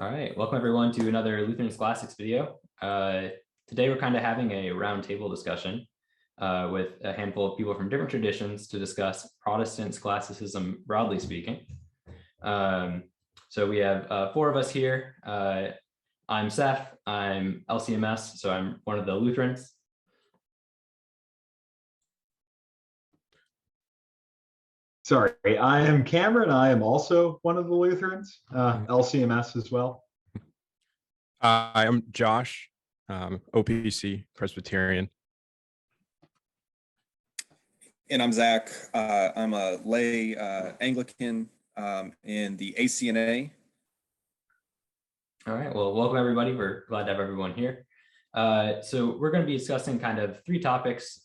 All right, welcome everyone to another Lutheran Scholastics video. Today we're kind of having a roundtable discussion with a handful of people from different traditions to discuss Protestant Scholasticism, broadly speaking. So we have four of us here. I'm Seth, I'm LCMS, so I'm one of the Lutherans. Sorry, I am Cameron. I am also one of the Lutherans, LCMS as well. I'm Josh, OPC, Presbyterian. And I'm Zach. I'm a lay Anglican in the ACNA. All right, well, welcome everybody. We're glad to have everyone here. So we're going to be discussing kind of three topics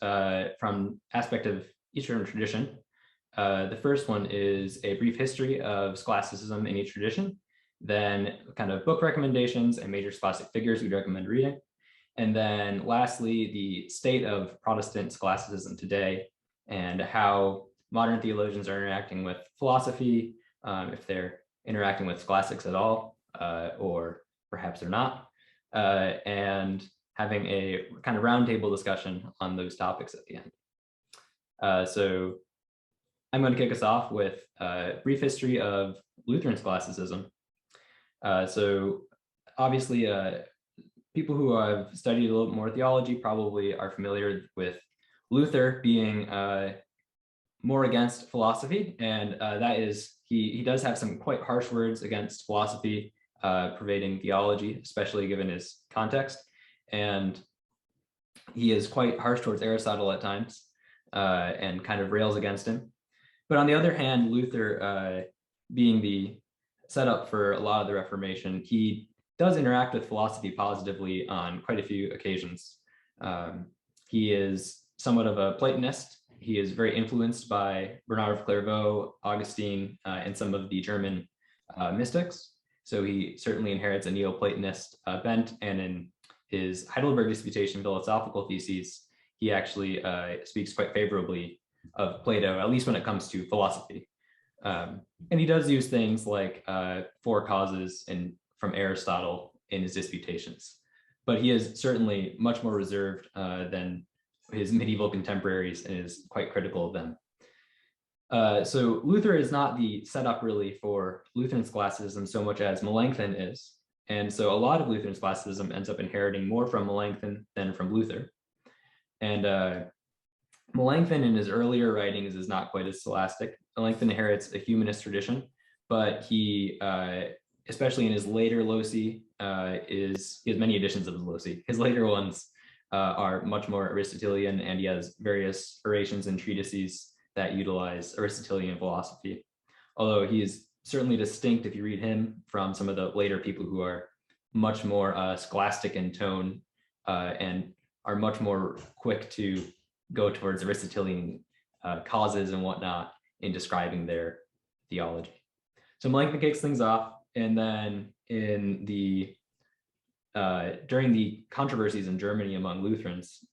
from aspect of Eastern tradition. The first one is a brief history of scholasticism in each tradition, then kind of book recommendations and major scholastic figures we'd recommend reading. And then lastly, the state of Protestant scholasticism today and how modern theologians are interacting with philosophy, if they're interacting with scholastics at all, or perhaps they're not, and having a kind of roundtable discussion on those topics at the end. So I'm going to kick us off with a brief history of Lutheran scholasticism. So obviously, people who have studied a little more theology probably are familiar with Luther being more against philosophy, and that is, he does have some quite harsh words against philosophy pervading theology, especially given his context, and he is quite harsh towards Aristotle at times and kind of rails against him. But on the other hand, Luther, being the setup for a lot of the Reformation, he does interact with philosophy positively on quite a few occasions. He is somewhat of a Platonist. He is very influenced by Bernard of Clairvaux, Augustine, and some of the German mystics. So he certainly inherits a Neoplatonist bent, and in his Heidelberg Disputation philosophical theses, he actually speaks quite favorably of Plato, at least when it comes to philosophy. And he does use things like four causes from Aristotle in his disputations, but he is certainly much more reserved than his medieval contemporaries and is quite critical of them. So Luther is not the setup really for Lutheran scholasticism so much as Melanchthon is. And so a lot of Lutheran scholasticism ends up inheriting more from Melanchthon than from Luther. And Melanchthon in his earlier writings is not quite as scholastic. Melanchthon inherits a humanist tradition, but he, especially in his later loci, he has many editions of his loci. His later ones are much more Aristotelian, and he has various orations and treatises that utilize Aristotelian philosophy. Although he is certainly distinct, if you read him, from some of the later people who are much more scholastic in tone and are much more quick to go towards Aristotelian causes and whatnot in describing their theology. So Melanchthon kicks things off, and then in the during the controversies in Germany among Lutherans,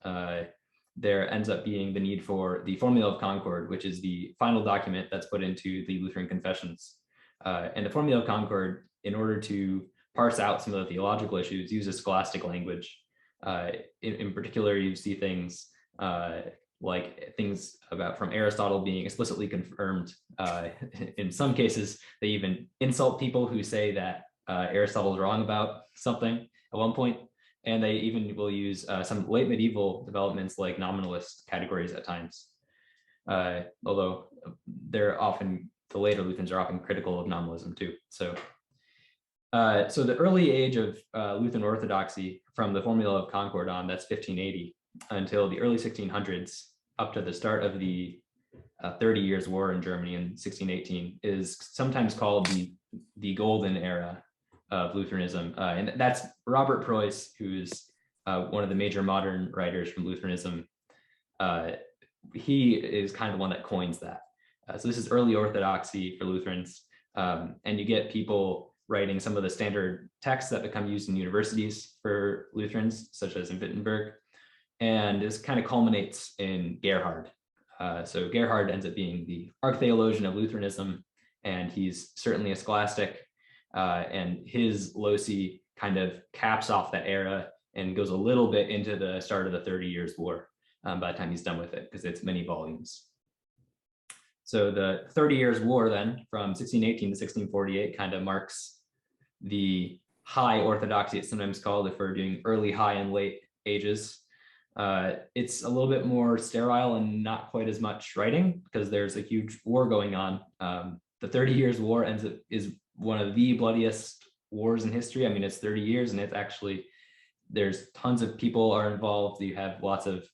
there ends up being the need for the Formula of Concord, which is the final document that's put into the Lutheran confessions. And the Formula of Concord, in order to parse out some of the theological issues, uses scholastic language. In particular, you see things like things about from Aristotle being explicitly confirmed. In some cases, they even insult people who say that Aristotle is wrong about something at one point, and they even will use some late medieval developments like nominalist categories at times. Although the later Lutherans are often critical of nominalism too. So the early age of Lutheran Orthodoxy, from the Formula of Concord on, that's 1580, until the early 1600s, up to the start of the 30 Years' War in Germany in 1618, is sometimes called the Golden Era of Lutheranism. And that's Robert Preuss, who's one of the major modern writers from Lutheranism. He is kind of the one that coins that. So this is early Orthodoxy for Lutherans. And you get people writing some of the standard texts that become used in universities for Lutherans, such as in Wittenberg. And this kind of culminates in Gerhard. So Gerhard ends up being the archtheologian of Lutheranism, and he's certainly a scholastic. and his loci kind of caps off that era and goes a little bit into the start of the 30 Years' War by the time he's done with it, because it's many volumes. So the 30 Years' War then, from 1618 to 1648, kind of marks the high orthodoxy, it's sometimes called, if we're doing early, high, and late ages. It's a little bit more sterile and not quite as much writing, because there's a huge war going on. The 30 Years' War is one of the bloodiest wars in history. I mean, it's 30 years, and it's actually, there's tons of people are involved. You have lots of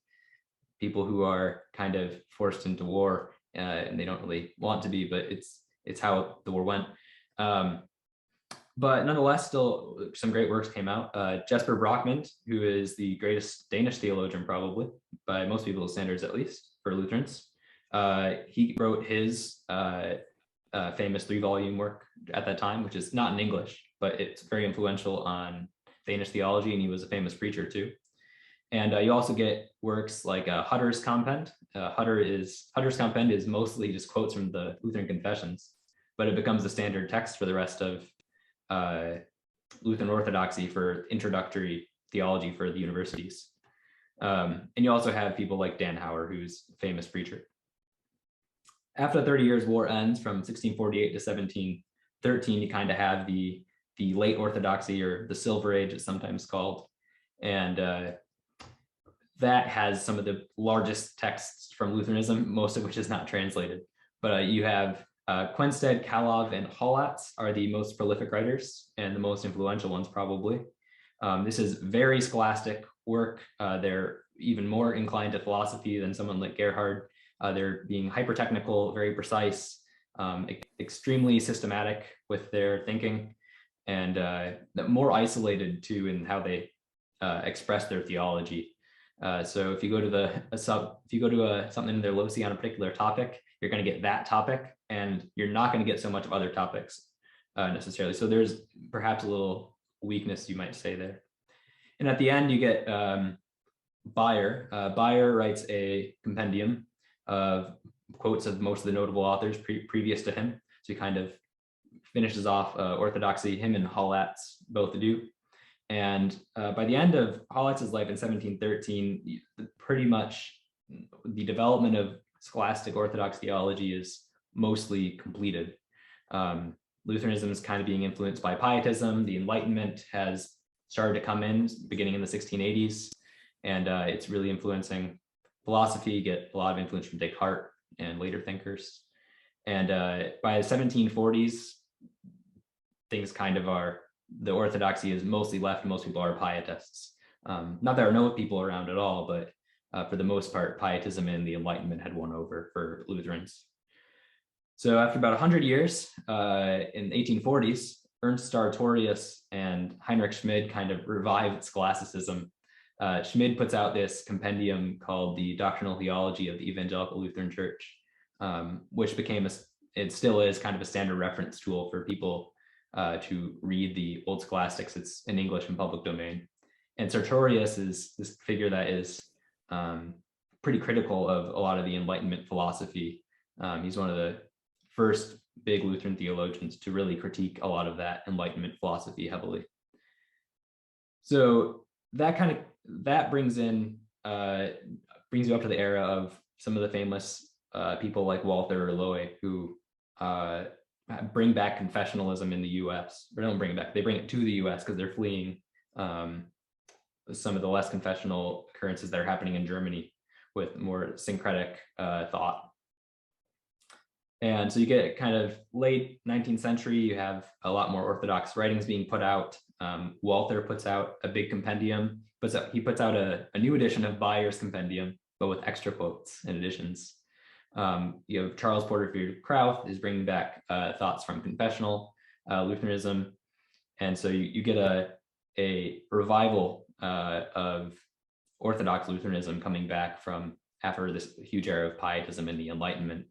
people who are kind of forced into war, and they don't really want to be, but it's how the war went. But nonetheless, still some great works came out. Jesper Brockman, who is the greatest Danish theologian, probably by most people's standards, at least for Lutherans. He wrote his famous 3-volume work at that time, which is not in English, but it's very influential on Danish theology, and he was a famous preacher too. And you also get works like Hutter's Compend. Hutter's Compend is mostly just quotes from the Lutheran confessions, but it becomes the standard text for the rest of Lutheran Orthodoxy for introductory theology for the universities. And you also have people like Dan Hauer, who's a famous preacher. After the 30 Years' War ends, from 1648 to 1713, you kind of have the late Orthodoxy, or the Silver Age, it's sometimes called. And that has some of the largest texts from Lutheranism, most of which is not translated. But you have Quenstedt, Kalov, and Hollatz are the most prolific writers and the most influential ones, probably. This is very scholastic work. They're even more inclined to philosophy than someone like Gerhard. They're being hyper-technical, very precise, extremely systematic with their thinking, and more isolated too in how they express their theology. So if you go to something in their loci on a particular topic, you're going to get that topic, and you're not going to get so much of other topics necessarily. So there's perhaps a little weakness, you might say, there. And at the end, you get Bayer. Bayer writes a compendium of quotes of most of the notable authors previous to him. So he kind of finishes off orthodoxy, him and Hollatz both do. And by the end of Hollatz's life in 1713, pretty much the development of scholastic Orthodox theology is mostly completed. Lutheranism is kind of being influenced by Pietism. The Enlightenment has started to come in beginning in the 1680s, and it's really influencing philosophy. You get a lot of influence from Descartes and later thinkers. And by the 1740s, things kind of are, the orthodoxy is mostly left. Most people are pietists. Not that there are no people around at all, but for the most part, Pietism and the Enlightenment had won over for Lutherans. So after about 100 years, in the 1840s, Ernst Sartorius and Heinrich Schmid kind of revived scholasticism. Schmid puts out this compendium called the Doctrinal Theology of the Evangelical Lutheran Church, which became, it still is kind of a standard reference tool for people to read the old scholastics. It's in English and public domain. And Sartorius is this figure that is pretty critical of a lot of the Enlightenment philosophy. He's one of the first big Lutheran theologians to really critique a lot of that Enlightenment philosophy heavily. So that brings you up to the era of some of the famous people like Walther or Loewe, who bring back confessionalism in the US. Or don't bring it back, they bring it to the US because they're fleeing some of the less confessional occurrences that are happening in Germany with more syncretic thought. And so you get kind of late 19th century, you have a lot more Orthodox writings being put out. Walther puts out a big compendium, he puts out a new edition of Bayer's compendium, but with extra quotes and additions. You have Charles Porterfield Krauth is bringing back thoughts from confessional Lutheranism. And so you get a revival of Orthodox Lutheranism coming back from after this huge era of Pietism and the Enlightenment.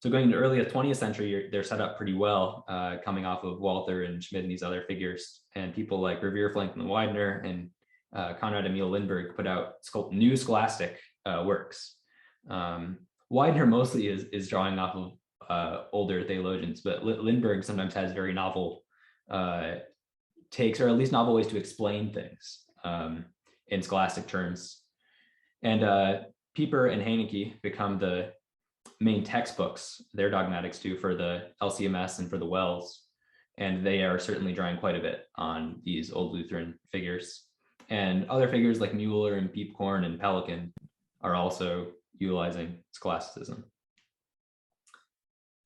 So going into early 20th century, they're set up pretty well, coming off of Walther and Schmid and these other figures. And people like Revere, Franklin Widener, and Conrad Emil Lindbergh put out new scholastic works. Widener mostly is drawing off of older theologians, but Lindbergh sometimes has very novel takes, or at least novel ways to explain things in scholastic terms. And Pieper and Haneke become the main textbooks, their dogmatics too, for the LCMS and for the Wells. And they are certainly drawing quite a bit on these old Lutheran figures. And other figures like Mueller and Peepcorn and Pelican are also utilizing scholasticism.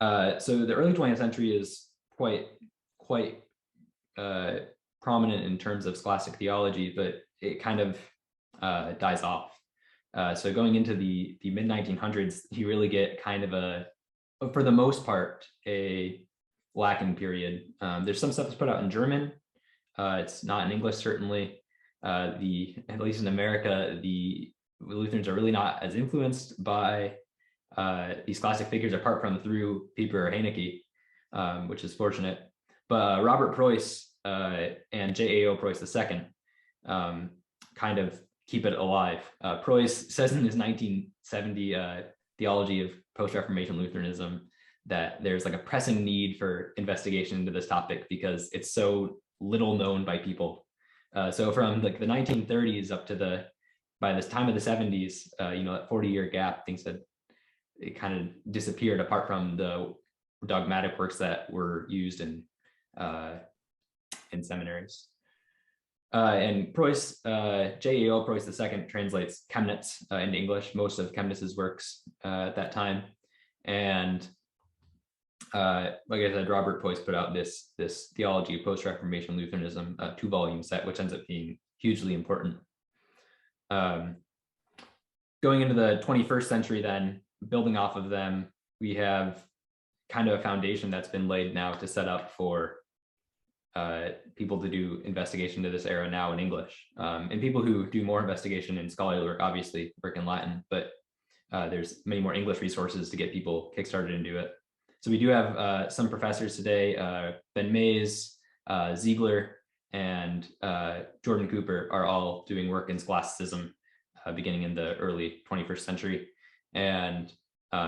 So the early 20th century is quite prominent in terms of scholastic theology, but it kind of dies off. So going into the mid 1900s, you really get kind of for the most part, a lacking period. There's some stuff that's put out in German. It's not in English, certainly. At least in America, the Lutherans are really not as influenced by these classic figures apart from through Pieper or Haneke, which is fortunate. But Robert Preuss and J.A.O. Preuss II kind of keep it alive. Preuss says in his 1970 Theology of Post-Reformation Lutheranism that there's like a pressing need for investigation into this topic because it's so little known by people. So from like the 1930s up to by this time of the 70s, that 40-year gap, things had it kind of disappeared apart from the dogmatic works that were used in seminaries. And Preuss, J.A.O. Preuss II translates Chemnitz into English, most of Chemnitz's works at that time. And like I said, Robert Preuss put out this Theology of Post-Reformation Lutheranism 2-volume set, which ends up being hugely important. Going into the 21st century then, building off of them, we have kind of a foundation that's been laid now to set up for people to do investigation to this era now in English. And people who do more investigation in scholarly work obviously work in Latin, but there's many more English resources to get people kickstarted into it. So we do have some professors today, Ben Mays, Ziegler, and Jordan Cooper are all doing work in scholasticism beginning in the early 21st century. And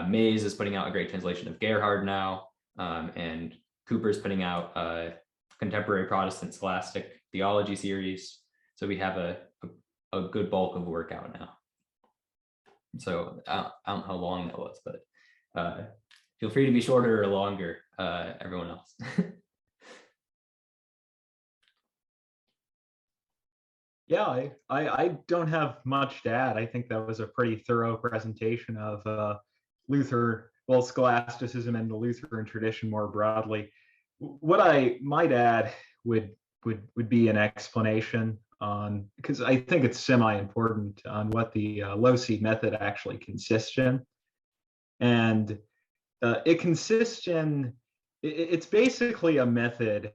Mays is putting out a great translation of Gerhard now, and Cooper's putting out a contemporary Protestant scholastic theology series. So we have a good bulk of work out now. So I don't know how long that was, but feel free to be shorter or longer, everyone else. Yeah, I don't have much to add. I think that was a pretty thorough presentation of scholasticism and the Lutheran tradition more broadly. What I might add would be an explanation on, because I think it's semi-important, on what the Loci method actually consists in. And it consists in, it's basically a method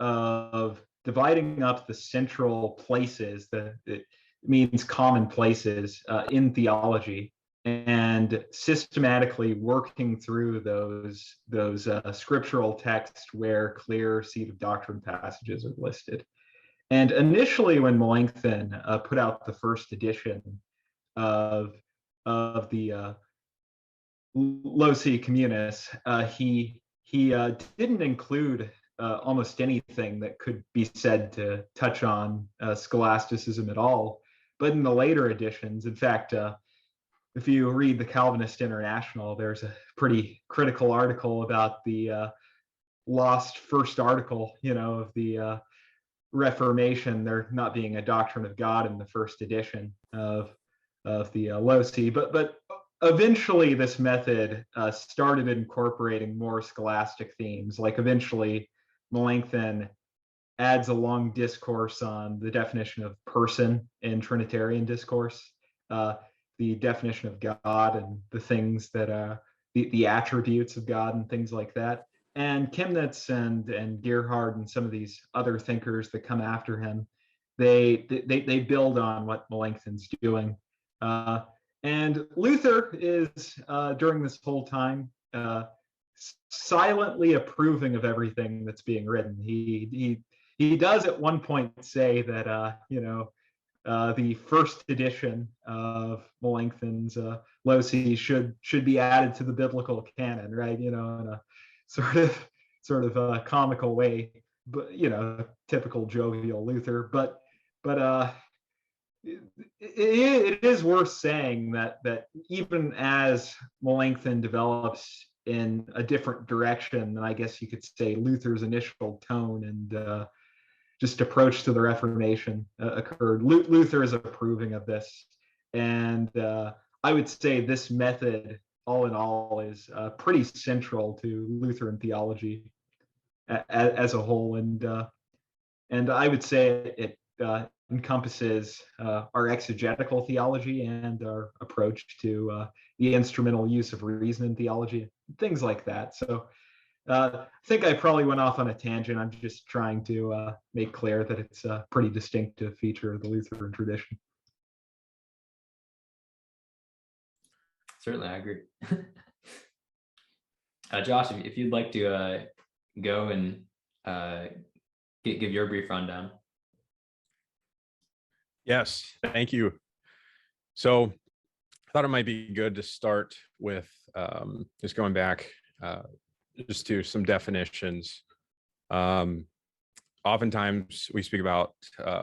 of dividing up the central places, it means common places in theology, and systematically working through those scriptural texts where clear seat of doctrine passages are listed. And initially, when Melanchthon put out the first edition of the Loci Communis, he didn't include almost anything that could be said to touch on scholasticism at all. But in the later editions, in fact, if you read the Calvinist International, there's a pretty critical article about the lost first article, of the Reformation, there not being a doctrine of God in the first edition of the Loci. But eventually, this method started incorporating more scholastic themes. Like eventually, Melanchthon adds a long discourse on the definition of person in Trinitarian discourse, the definition of God and the things that the attributes of God and things like that. And Chemnitz and Gerhard and some of these other thinkers that come after him, they build on what Melanchthon's doing. And Luther is, during this whole time, silently approving of everything that's being written. He does at one point say that, the first edition of Melanchthon's Loci should be added to the biblical canon, right? In a sort of a comical way. but typical jovial Luther. But it is worth saying that even as Melanchthon develops in a different direction than I guess you could say Luther's initial tone and just approach to the Reformation occurred, Luther is approving of this, and I would say this method, all in all, is pretty central to Lutheran theology as a whole, and I would say it encompasses our exegetical theology and our approach to the instrumental use of reason in theology, things like that. So I think I probably went off on a tangent. I'm just trying to make clear that it's a pretty distinctive feature of the Lutheran tradition. Certainly, I agree. Josh, if you'd like to go and give your brief rundown. Yes, thank you. So I thought it might be good to start with just going back just to some definitions. Oftentimes we speak about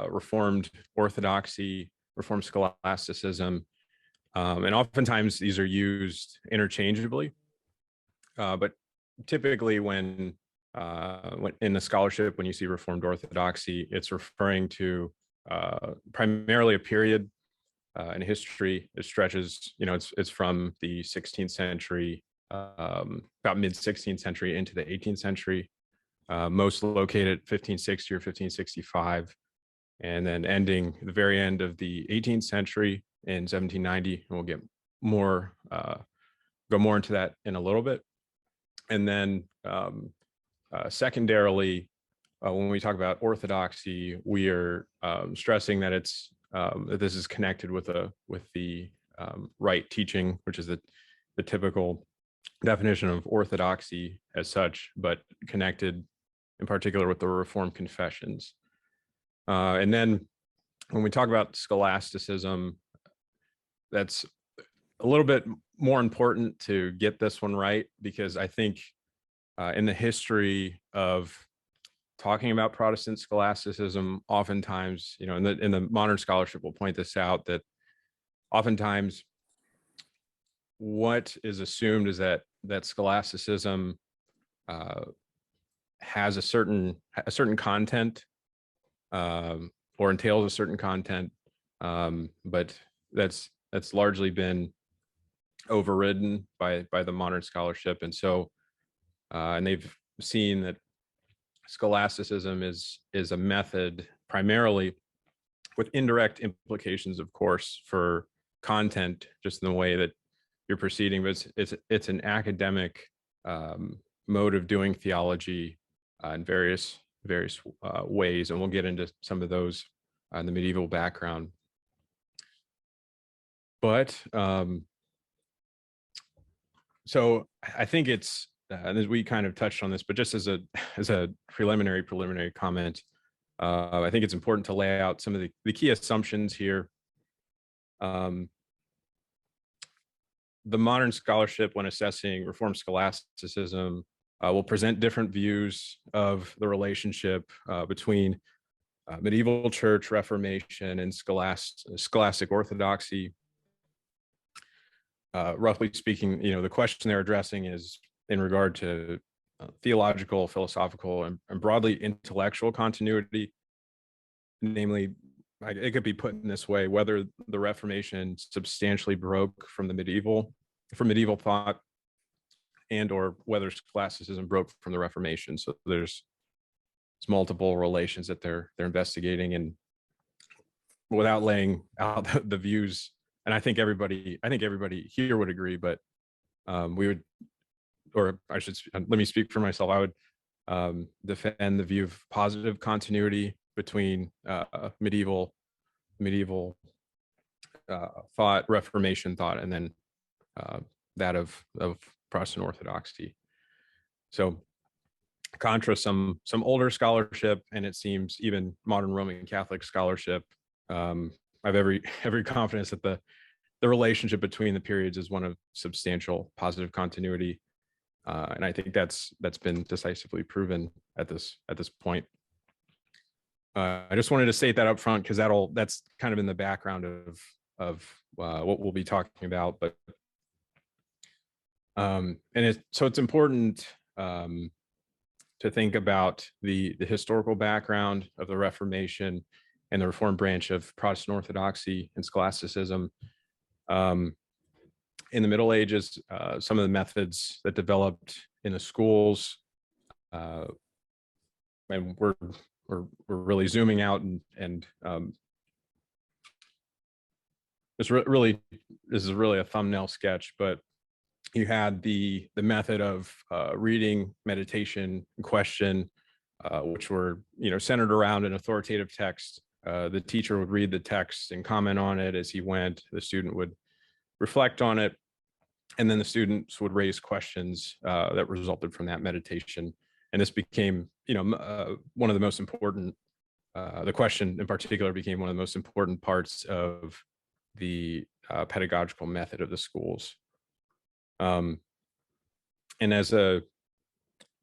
Reformed Orthodoxy, Reformed Scholasticism, and oftentimes these are used interchangeably. But typically when in the scholarship, when you see Reformed Orthodoxy, it's referring to primarily a period in history. It stretches, it's from the 16th century, about mid 16th century into the 18th century, most located 1560 or 1565, and then ending the very end of the 18th century in 1790. And we'll get more, go more into that in a little bit. And then secondarily, when we talk about orthodoxy, we are stressing that it's that this is connected with the right teaching, which is the typical definition of orthodoxy as such, but connected in particular with the Reformed confessions. And then when we talk about scholasticism, that's a little bit more important to get this one right, because I think in the history of talking about Protestant scholasticism, oftentimes, in the modern scholarship will point this out, that oftentimes what is assumed is that scholasticism has a certain content or entails a certain content, but that's largely been overridden by the modern scholarship, and so and they've seen that scholasticism is a method primarily with indirect implications, of course, for content, just in the way that you're proceeding, but it's an academic mode of doing theology in various ways, and we'll get into some of those in the medieval background. But so I think it's and we kind of touched on this, but just as a preliminary comment, I think it's important to lay out some of the key assumptions here. The modern scholarship, when assessing Reformed scholasticism, will present different views of the relationship between medieval church Reformation and scholastic orthodoxy. Roughly speaking, the question they're addressing is in regard to theological, philosophical, and broadly intellectual continuity. Namely, it could be put in this way: whether the Reformation substantially broke from medieval thought, and or whether scholasticism broke from the Reformation. So there's multiple relations that they're investigating, and without laying out the views, and I think everybody here would agree, but we would, or I should, let me speak for myself. I would defend the view of positive continuity between medieval thought, Reformation thought, and then that of Protestant Orthodoxy. So contra some older scholarship, and it seems even modern Roman Catholic scholarship, I have every confidence that the relationship between the periods is one of substantial positive continuity, and I think that's been decisively proven at this point. I just wanted to state that up front because that's kind of in the background of what we'll be talking about. But so it's important to think about the historical background of the Reformation and the Reformed branch of Protestant Orthodoxy and Scholasticism. In the Middle Ages, some of the methods that developed in the schools, and we're really zooming out and this is really a thumbnail sketch, but you had the method of reading, meditation, and question, which were centered around an authoritative text. The teacher would read the text and comment on it as he went. The student would reflect on it, and then the students would raise questions that resulted from that meditation. And this became, one of the most important. The question in particular became one of the most important parts of the pedagogical method of the schools. And I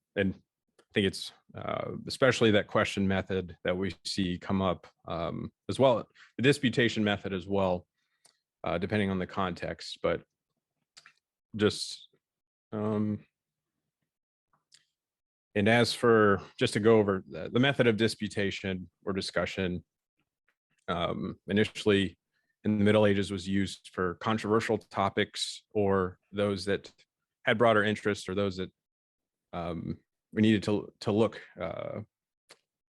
think it's especially that question method that we see come up as well, the disputation method as well, depending on the context, but just and as for just to go over the method of disputation or discussion, initially in the Middle Ages was used for controversial topics or those that had broader interest or those that we needed to look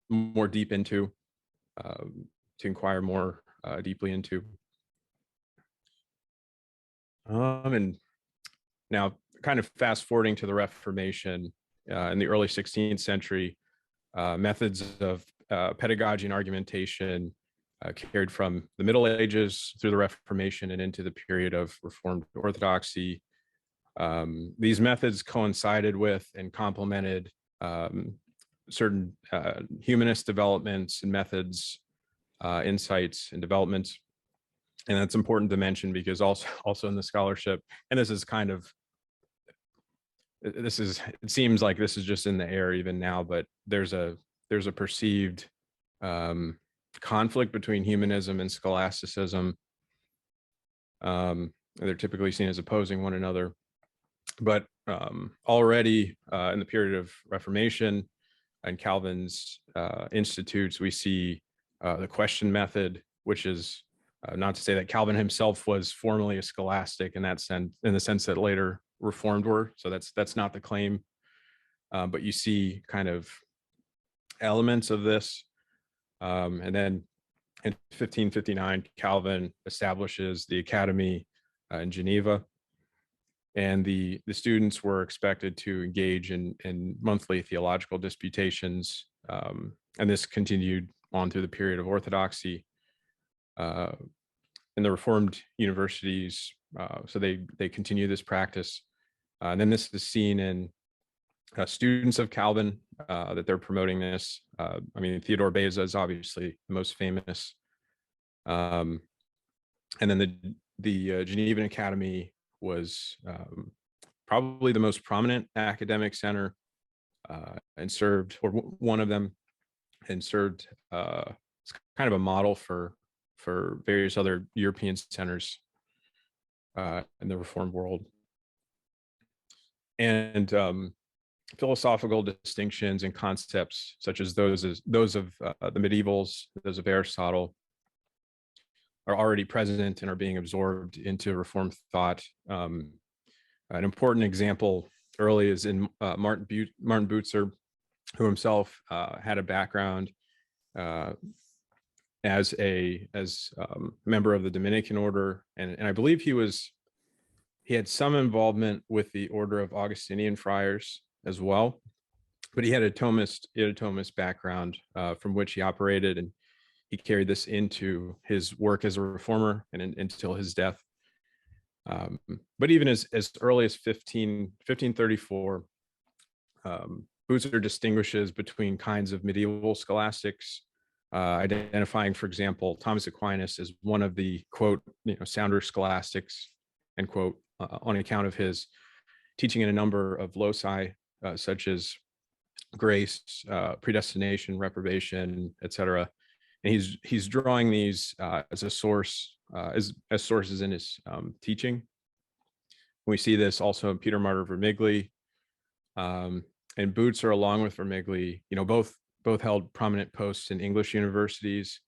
more deep into, to inquire more deeply into. And now kind of fast forwarding to the Reformation in the early 16th century, methods of pedagogy and argumentation carried from the Middle Ages through the Reformation and into the period of Reformed Orthodoxy. These methods coincided with and complemented certain humanist developments and methods, insights and developments. And that's important to mention because also in the scholarship, and it seems like this is just in the air even now, but there's a perceived conflict between humanism and scholasticism. They're typically seen as opposing one another, but already in the period of Reformation and Calvin's institutes, we see the question method, which is not to say that Calvin himself was formally a scholastic in that sense, in the sense that later Reformed were. So that's not the claim, but you see kind of elements of this. And then in 1559, Calvin establishes the academy in Geneva, and the students were expected to engage in monthly theological disputations, and this continued on through the period of Orthodoxy. In the Reformed universities, so they continue this practice, and then this is seen in students of Calvin, that they're promoting this. I mean, Theodore Beza is obviously the most famous, and then the Genevan Academy was probably the most prominent academic center, and served, or one of them, and served it's kind of a model for various other European centers in the Reformed world. And philosophical distinctions and concepts such as those of the medievals, those of Aristotle, are already present and are being absorbed into Reformed thought. An important example early is in Martin Bucer, who himself had a background as a member of the Dominican order, and I believe he had some involvement with the order of Augustinian friars as well, but he had a Thomist background from which he operated, and he carried this into his work as a reformer and until his death. But even as early as 1534, Bucer distinguishes between kinds of medieval scholastics, identifying, for example, Thomas Aquinas as one of the, quote, sounder scholastics, end quote, on account of his teaching in a number of loci, such as grace, predestination, reprobation, etc. And he's drawing these as a source, as sources in his teaching. We see this also in Peter Martyr Vermigli, and Boots, along with Vermigli, both held prominent posts in English universities,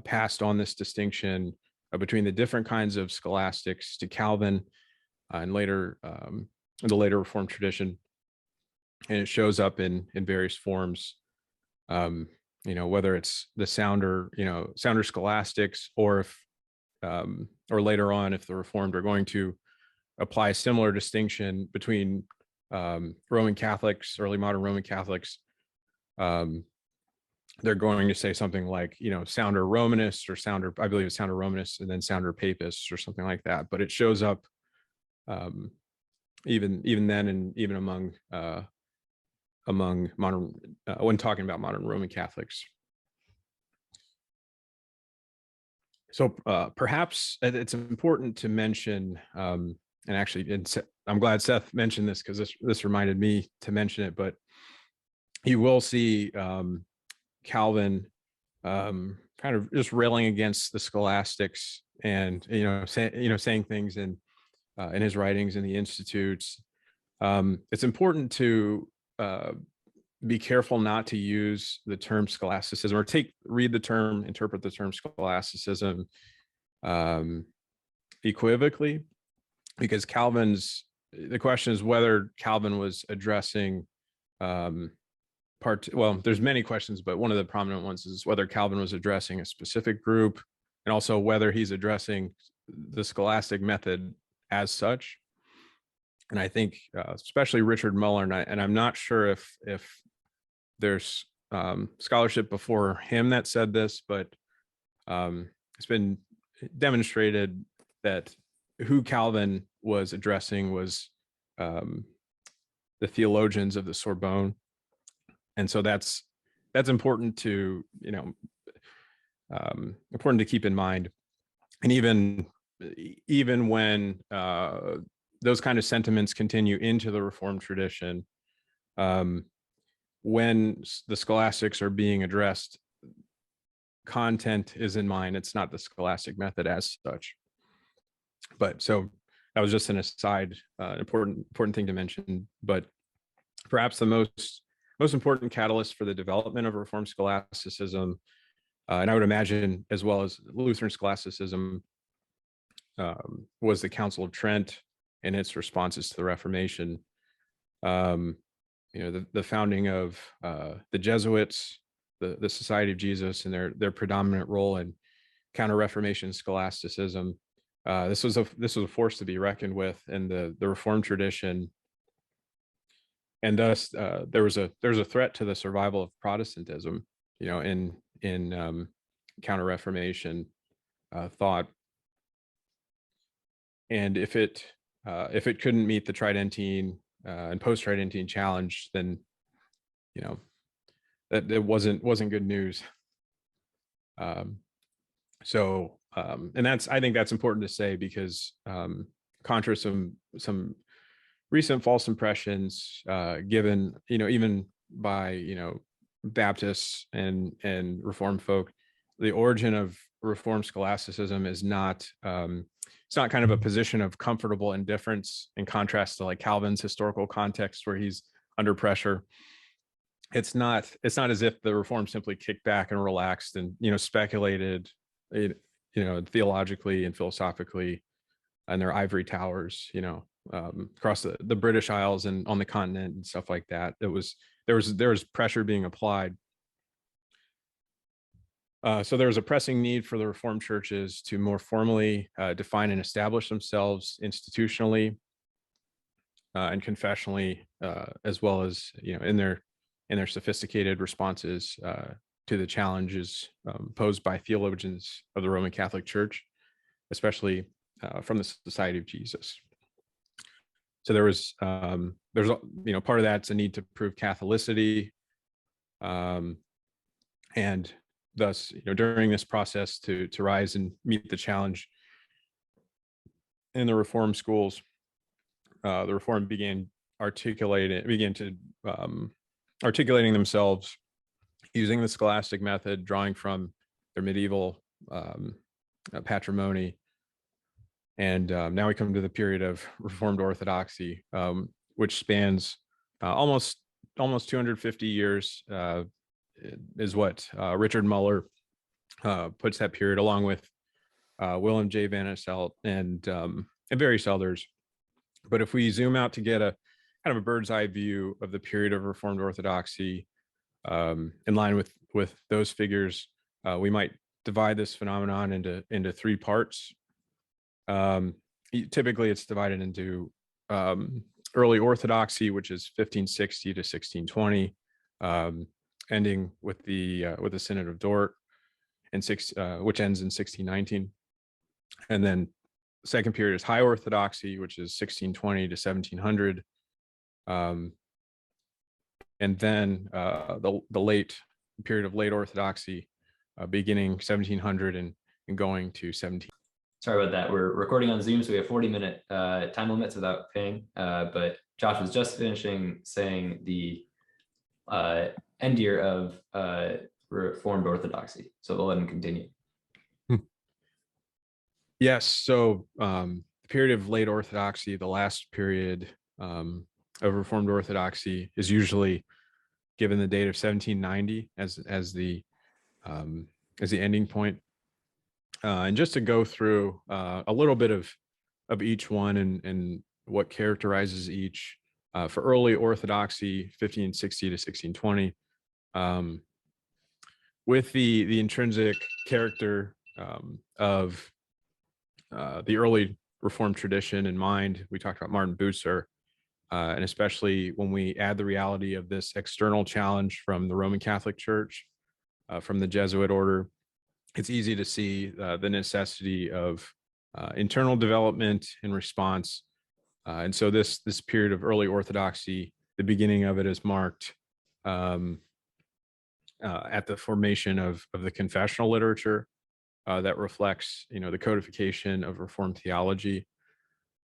passed on this distinction between the different kinds of scholastics to Calvin, and later in the later Reformed tradition, and it shows up in various forms. Whether it's the sounder scholastics, or if or later on, if the Reformed are going to apply a similar distinction between Roman Catholics, early modern Roman Catholics, they're going to say something like, sounder Romanists, or sounder, I believe it's sounder Romanists, and then sounder Papists, or something like that. But it shows up even then, and even among modern, when talking about modern Roman Catholics. So perhaps it's important to mention, and actually, I'm glad Seth mentioned this, because this reminded me to mention it, but you will see Calvin kind of just railing against the scholastics, and saying things in his writings in the Institutes. It's important to be careful not to use the term scholasticism, or interpret the term scholasticism equivocally, because the question is whether Calvin was addressing there's many questions, but one of the prominent ones is whether Calvin was addressing a specific group, and also whether he's addressing the scholastic method as such. And I think especially Richard Muller, and I'm not sure if there's scholarship before him that said this, but it's been demonstrated that who Calvin was addressing was the theologians of the Sorbonne. And so that's important to important to keep in mind. And even when those kind of sentiments continue into the Reformed tradition, when the scholastics are being addressed, content is in mind. It's not the scholastic method as such. But so that was just an aside, important thing to mention. But perhaps the most important catalyst for the development of Reformed scholasticism, and I would imagine as well as Lutheran scholasticism, was the Council of Trent and its responses to the Reformation. The founding of the Jesuits, the Society of Jesus, and their predominant role in counter-Reformation scholasticism. This was a force to be reckoned with in the Reformed tradition, and thus there was a threat to the survival of Protestantism, in counter-Reformation thought. And if it couldn't meet the Tridentine and post-Tridentine challenge, then that it wasn't good news. And I think that's important to say, because contra some recent false impressions given, even by Baptists and Reformed folk, the origin of Reformed scholasticism is not it's not kind of a position of comfortable indifference, in contrast to like Calvin's historical context where he's under pressure. It's not as if the Reformed simply kicked back and relaxed and speculated theologically and philosophically in their ivory towers, across the British Isles and on the continent and stuff like that. There was pressure being applied. So there was a pressing need for the Reformed churches to more formally define and establish themselves institutionally and confessionally, as well as in their sophisticated responses to the challenges posed by theologians of the Roman Catholic Church, especially from the Society of Jesus. So there's part of that's a need to prove Catholicity, and thus during this process to rise and meet the challenge in the Reformed schools, the Reformed began to articulating themselves using the scholastic method, drawing from their medieval patrimony. And now we come to the period of Reformed Orthodoxy, which spans almost 250 years, is what Richard Muller puts that period, along with Willem J. Van Asselt and various others. But if we zoom out to get a kind of a bird's eye view of the period of Reformed Orthodoxy, in line with those figures, we might divide this phenomenon into three parts. Typically, it's divided into early Orthodoxy, which is 1560 to 1620, ending with the Synod of Dort, and which ends in 1619. And then the second period is High Orthodoxy, which is 1620 to 1700. And then the late period of late Orthodoxy, beginning 1700 and going to 17. Sorry about that. We're recording on Zoom, so we have 40-minute time limits without paying. But Josh was just finishing saying the end year of Reformed Orthodoxy. So we'll let him continue. Yes. So the period of late Orthodoxy, the last period of Reformed Orthodoxy, is usually given the date of 1790 as the ending point. And just to go through a little bit of each one and what characterizes each. For early Orthodoxy, 1560 to 1620, with the intrinsic character of the early Reformed tradition in mind, we talked about Martin Bucer, and especially when we add the reality of this external challenge from the Roman Catholic Church, from the Jesuit order, it's easy to see the necessity of internal development in response. And so this period of early Orthodoxy, the beginning of it is marked at the formation of the confessional literature that reflects, the codification of Reformed theology.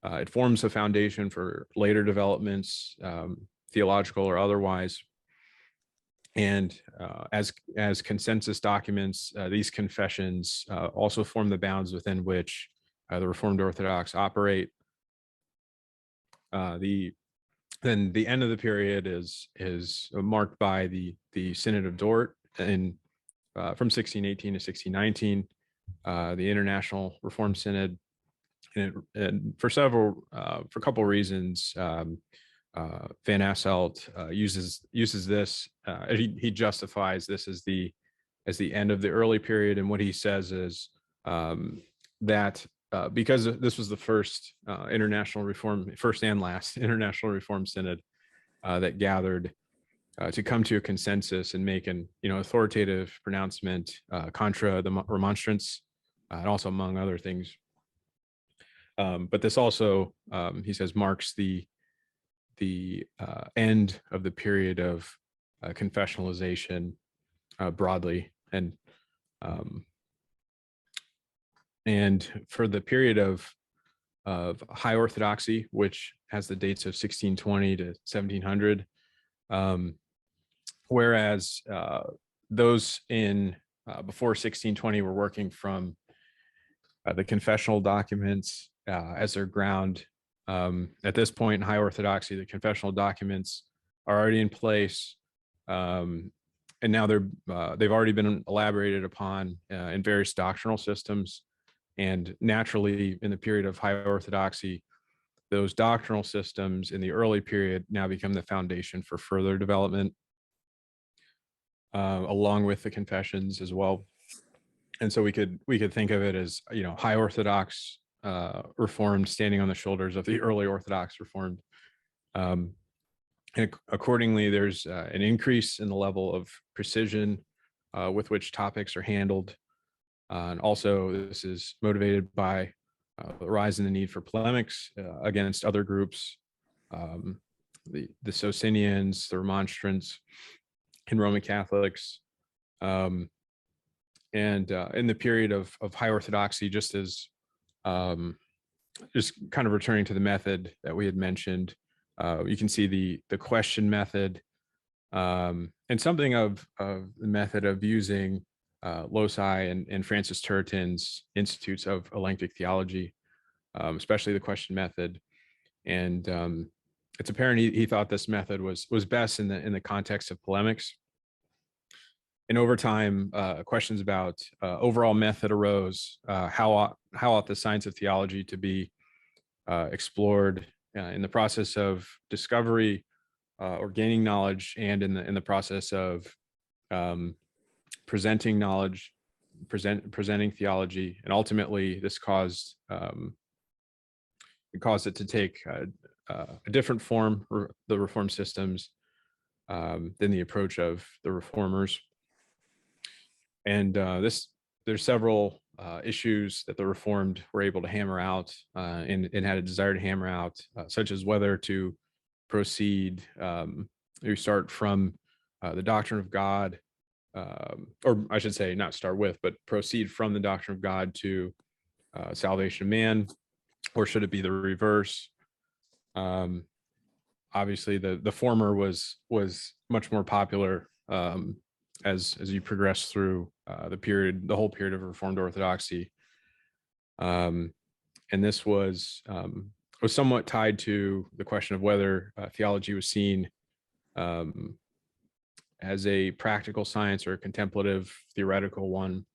It forms a foundation for later developments, theological or otherwise. And as consensus documents, these confessions also form the bounds within which the Reformed Orthodox operate. Then the end of the period is marked by the Synod of Dort from 1618 to 1619, the International Reformed Synod, and for a couple of reasons, Van Asselt uses this. He justifies this as the end of the early period, and what he says is that because this was the first first and last International Reform Synod that gathered to come to a consensus and make an authoritative pronouncement contra the remonstrance, and also among other things. But this also, he says, marks the end of the period of confessionalization broadly, and for the period of High Orthodoxy, which has the dates of 1620 to 1700, whereas those in before 1620 were working from the confessional documents as their ground. At this point in High Orthodoxy, the confessional documents are already in place, and now they've already been elaborated upon in various doctrinal systems. And naturally, in the period of High Orthodoxy, those doctrinal systems in the early period now become the foundation for further development, along with the confessions as well. And so we could think of it as High Orthodox Reformed standing on the shoulders of the early Orthodox Reformed. And accordingly, there's an increase in the level of precision with which topics are handled. And also, this is motivated by the rise in the need for polemics against other groups, the Socinians, the Remonstrants, and Roman Catholics. And in the period of High Orthodoxy, just kind of returning to the method that we had mentioned, you can see the question method And something of the method of using loci and Francis Turretin's Institutes of Elenctic Theology, especially the question method. And it's apparent he thought this method was best in the context of polemics. And over time, questions about overall method arose. How ought the science of theology to be explored in the process of discovery or gaining knowledge, and in the process of presenting knowledge, presenting theology, and ultimately this caused it to take a different form, the Reformed systems, than the approach of the Reformers. And there's several issues that the Reformed were able to hammer out and had a desire to hammer out, such as whether to proceed or start from the doctrine of God, or I should say not start with, but proceed from the doctrine of God to salvation of man, or should it be the reverse? Obviously, the former was much more popular as you progress through the whole period of Reformed Orthodoxy, and this was somewhat tied to the question of whether theology was seen as a practical science or a contemplative theoretical one.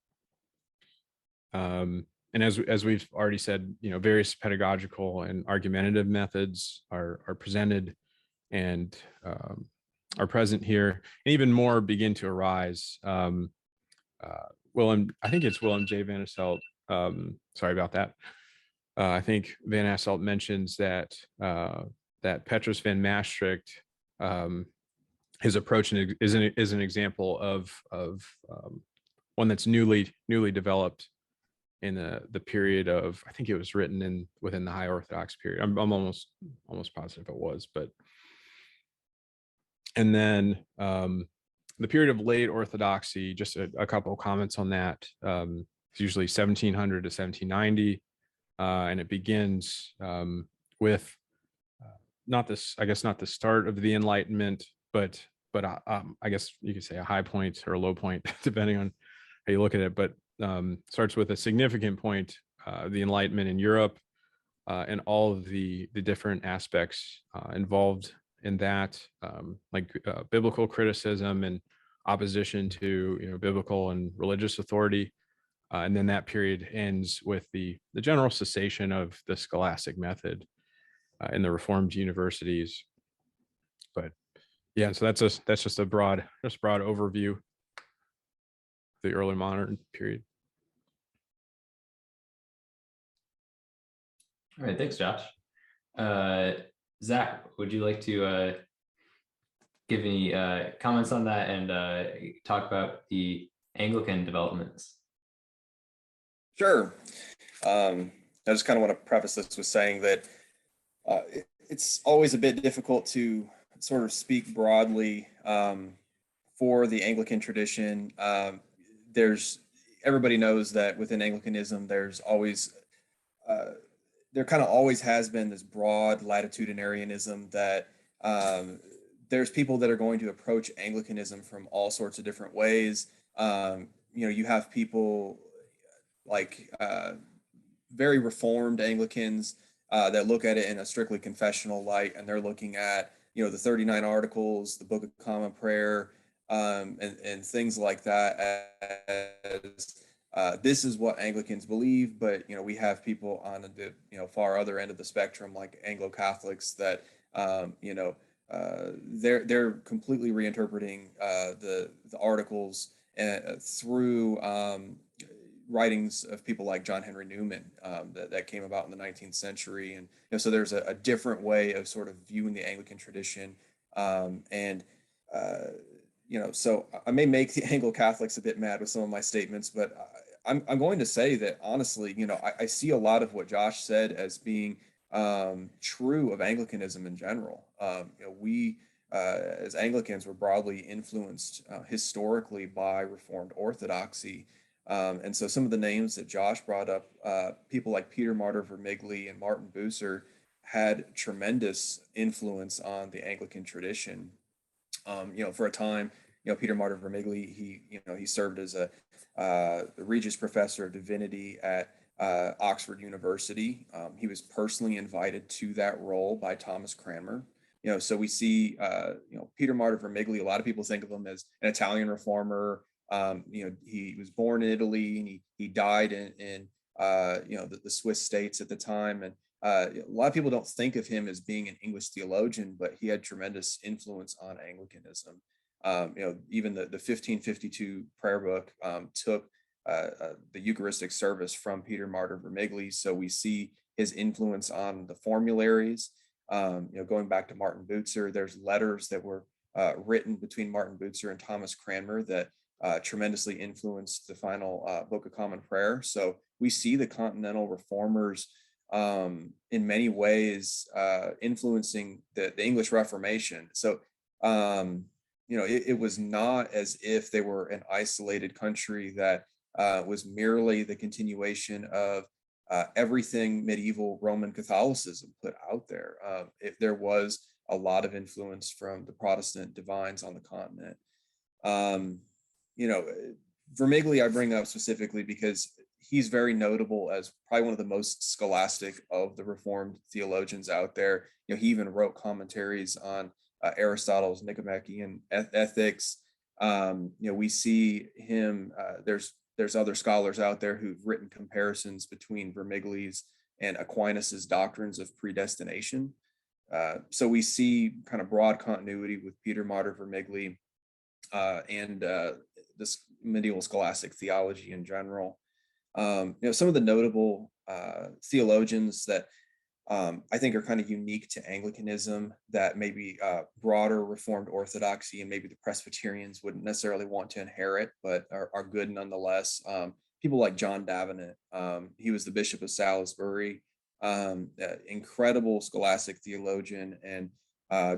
And as we've already said, various pedagogical and argumentative methods are presented and are present here, and even more begin to arise. I think it's Willem J. Van Asselt. Sorry about that. I think Van Asselt mentions that Petrus van Maastricht, his approach is an example of one that's newly developed in the period of, I think it was written within the High Orthodox period. I'm almost positive it was, but. And then the period of late Orthodoxy, just a couple of comments on that. It's usually 1700 to 1790, and it begins with not the start of the Enlightenment, but I guess you could say a high point or a low point, depending on how you look at it. But starts with a significant point, the Enlightenment in Europe, and all of the different aspects involved in that, like biblical criticism and opposition to biblical and religious authority, and then that period ends with the general cessation of the scholastic method in the Reformed universities. But yeah, so that's just a broad overview of the early modern period. All right, thanks, Josh. Zach, would you like to give any comments on that and talk about the Anglican developments? Sure. I just kind of want to preface this with saying that it's always a bit difficult to sort of speak broadly for the Anglican tradition. Everybody knows that within Anglicanism, there's always there kind of always has been this broad latitudinarianism that there's people that are going to approach Anglicanism from all sorts of different ways. You have people like very Reformed Anglicans that look at it in a strictly confessional light, and they're looking at the 39 Articles, the Book of Common Prayer, and things like that as this is what Anglicans believe. But we have people on the far other end of the spectrum, like Anglo-Catholics, that they're completely reinterpreting the Articles through writings of people like John Henry Newman that came about in the 19th century. And so there's a different way of sort of viewing the Anglican tradition. So I may make the Anglo-Catholics a bit mad with some of my statements, but I'm going to say that honestly, I see a lot of what Josh said as being true of Anglicanism in general. We as Anglicans were broadly influenced historically by Reformed Orthodoxy. And so some of the names that Josh brought up, people like Peter Martyr Vermigli and Martin Bucer, had tremendous influence on the Anglican tradition. For a time, Peter Martyr Vermigli, he served as a Regius Professor of Divinity at Oxford University. He was personally invited to that role by Thomas Cranmer. So we see, Peter Martyr Vermigli, a lot of people think of him as an Italian reformer. He was born in Italy, and he died in the Swiss states at the time. And a lot of people don't think of him as being an English theologian, but he had tremendous influence on Anglicanism. Even the 1552 prayer book took the Eucharistic service from Peter Martyr Vermigli. So we see his influence on the formularies. Going back to Martin Bucer, there's letters that were written between Martin Bucer and Thomas Cranmer that tremendously influenced the final Book of Common Prayer. So we see the Continental Reformers in many ways influencing the English Reformation. So it was not as if they were an isolated country that was merely the continuation of everything medieval Roman Catholicism put out there. There was a lot of influence from the Protestant divines on the continent. Vermigli I bring up specifically because he's very notable as probably one of the most scholastic of the Reformed theologians out there. He even wrote commentaries on Aristotle's Nicomachean Ethics. We see him. There's other scholars out there who've written comparisons between Vermigli's and Aquinas's doctrines of predestination. So we see kind of broad continuity with Peter Martyr Vermigli and this medieval scholastic theology in general. Some of the notable theologians that I think are kind of unique to Anglicanism that maybe broader Reformed Orthodoxy and maybe the Presbyterians wouldn't necessarily want to inherit, but are good nonetheless. People like John Davenant. He was the Bishop of Salisbury, incredible scholastic theologian, and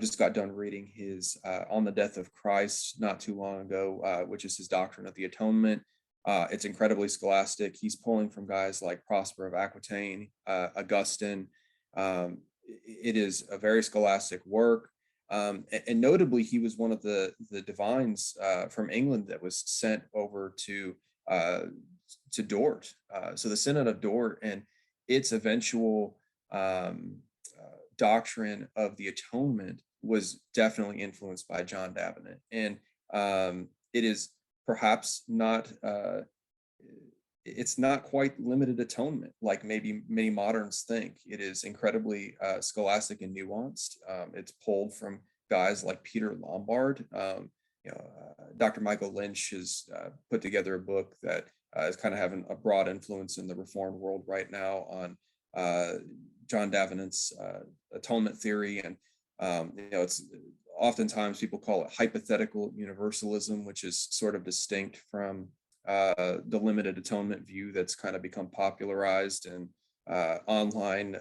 just got done reading his On the Death of Christ not too long ago, which is his doctrine of the atonement. It's incredibly scholastic. He's pulling from guys like Prosper of Aquitaine, Augustine. It is a very scholastic work. And notably, he was one of the divines from England that was sent over to Dort. So the Synod of Dort and its eventual doctrine of the atonement was definitely influenced by John Davenant. And it is perhaps not, it's not quite limited atonement like maybe many moderns think. It is incredibly scholastic and nuanced. It's pulled from guys like Peter Lombard. Dr. Michael Lynch has put together a book that is kind of having a broad influence in the Reformed world right now on John Davenant's atonement theory. And it's oftentimes people call it hypothetical universalism, which is sort of distinct from the limited atonement view that's kind of become popularized in online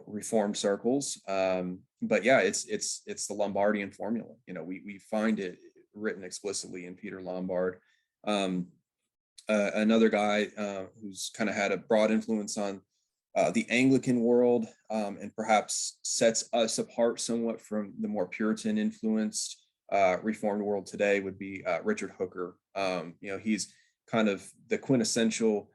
Reformed circles. But yeah, it's the Lombardian formula. We find it written explicitly in Peter Lombard. Another guy who's kind of had a broad influence on the Anglican world and perhaps sets us apart somewhat from the more Puritan influenced Reformed world today would be Richard Hooker. He's kind of the quintessential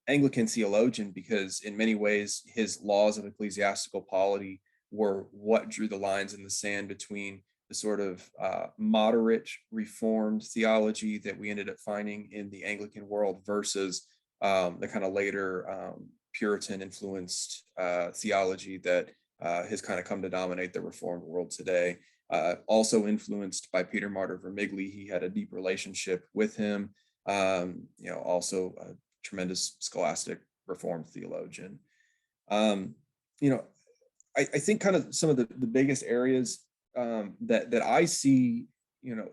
Anglican theologian because in many ways his laws of ecclesiastical polity were what drew the lines in the sand between the sort of moderate Reformed theology that we ended up finding in the Anglican world versus the kind of later Puritan influenced theology that has kind of come to dominate the Reformed world today. Also influenced by Peter Martyr Vermigli. He had a deep relationship with him. Also a tremendous scholastic Reformed theologian. I think kind of some of the biggest areas that I see,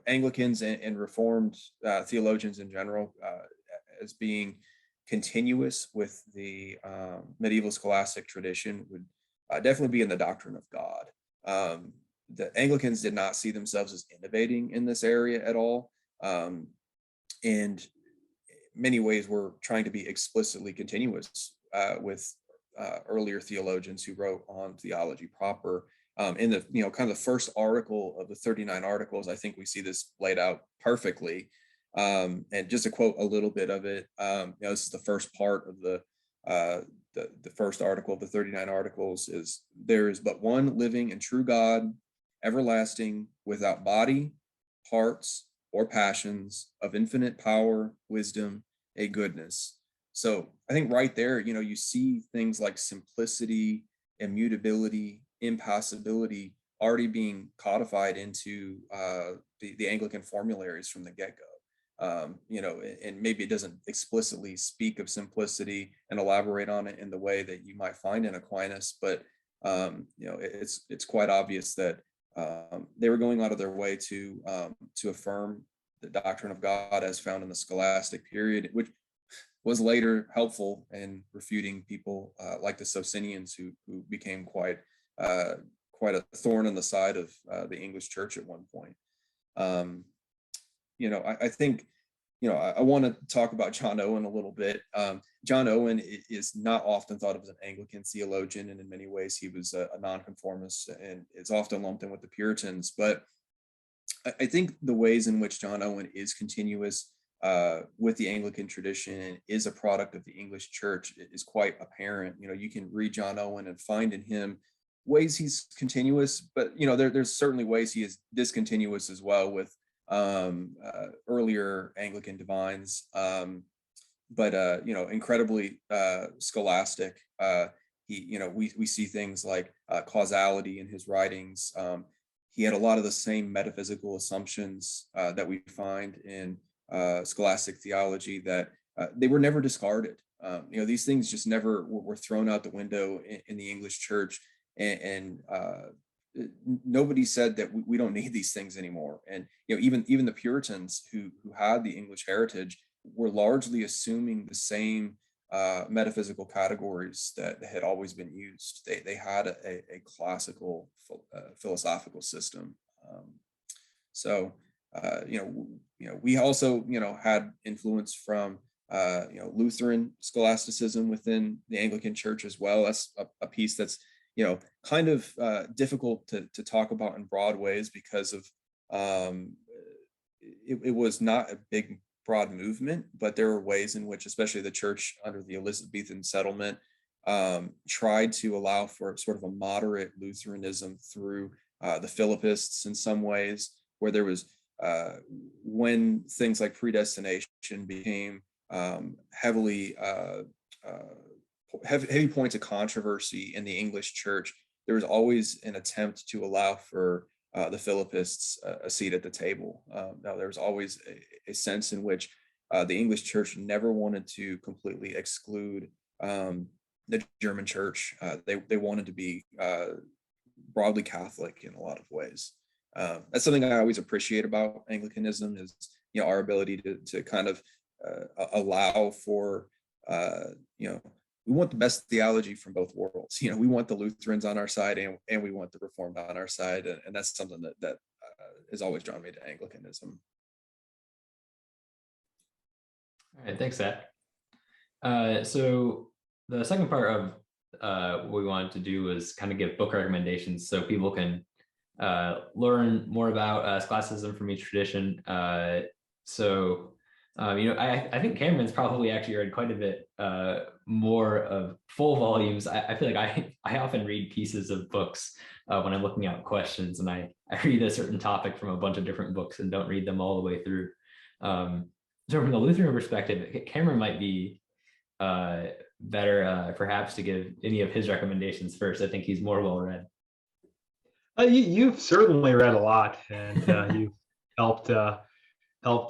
Anglicans and Reformed theologians in general as being continuous with the medieval scholastic tradition would definitely be in the doctrine of God. The Anglicans did not see themselves as innovating in this area at all. And in many ways were trying to be explicitly continuous with earlier theologians who wrote on theology proper. In the kind of the first article of the 39 articles, I think we see this laid out perfectly. And just to quote a little bit of it, this is the first part of the first article of the 39 articles is, there is but one living and true God, everlasting, without body, parts, or passions, of infinite power, wisdom, a goodness. So I think right there, you see things like simplicity, immutability, impassibility already being codified into the Anglican formularies from the get-go. And maybe it doesn't explicitly speak of simplicity and elaborate on it in the way that you might find in Aquinas, but it's quite obvious that they were going out of their way to affirm the doctrine of God as found in the Scholastic period, which was later helpful in refuting people like the Socinians, who became quite a thorn in the side of the English Church at one point. I think, I want to talk about John Owen a little bit. John Owen is not often thought of as an Anglican theologian, and in many ways he was a nonconformist and is often lumped in with the Puritans. But I think the ways in which John Owen is continuous with the Anglican tradition and is a product of the English Church is quite apparent. You can read John Owen and find in him ways he's continuous, but there's certainly ways he is discontinuous as well with earlier Anglican divines, but incredibly scholastic. We see things like causality in his writings. He had a lot of the same metaphysical assumptions that we find in scholastic theology, that they were never discarded. These things just never were thrown out the window in the English Church, and nobody said that we don't need these things anymore. And even the Puritans who had the English heritage were largely assuming the same metaphysical categories that had always been used. They had a classical philosophical system. We also had influence from Lutheran scholasticism within the Anglican Church as well. That's a piece that's kind of difficult to talk about in broad ways, because of it was not a big broad movement, but there were ways in which, especially the church under the Elizabethan settlement, tried to allow for sort of a moderate Lutheranism through the Philippists in some ways, where there was when things like predestination became heavy points of controversy in the English Church, there was always an attempt to allow for the Philippists a seat at the table. Now, there was always a sense in which the English Church never wanted to completely exclude the German Church. They wanted to be broadly Catholic in a lot of ways. That's something I always appreciate about Anglicanism, is our ability to kind of allow for we want the best theology from both worlds. We want the Lutherans on our side, and we want the Reformed on our side, and that's something that has always drawn me to Anglicanism. All right, thanks, Seth. So the second part of what we wanted to do was kind of give book recommendations so people can learn more about Scholasticism from each tradition. I think Cameron's probably actually read quite a bit more of full volumes. I feel like I often read pieces of books when I'm looking out questions, and I read a certain topic from a bunch of different books and don't read them all the way through. So from the Lutheran perspective, Cameron might be better perhaps to give any of his recommendations first. I think he's more well read. You've certainly read a lot, and you've helped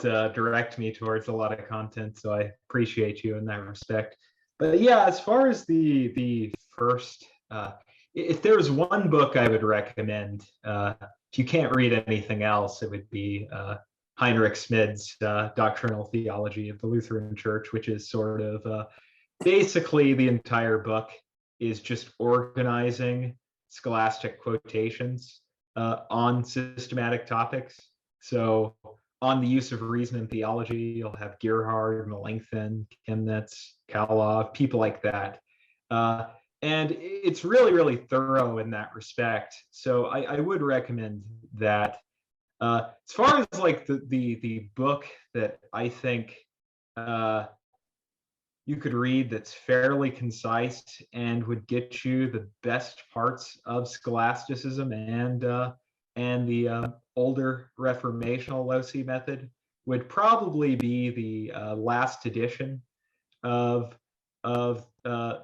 direct me towards a lot of content, so I appreciate you in that respect. But yeah, as far as the first, if there was one book I would recommend, if you can't read anything else, it would be Heinrich Schmid's Doctrinal Theology of the Lutheran Church, which is sort of basically the entire book is just organizing scholastic quotations on systematic topics. So on the use of reason in theology, you'll have Gerhard, Melanchthon, Chemnitz, Kalov, people like that. and it's really, really thorough in that respect. So I would recommend that. As far as like the book that I think you could read that's fairly concise and would get you the best parts of scholasticism and the older reformational loci method, would probably be the last edition of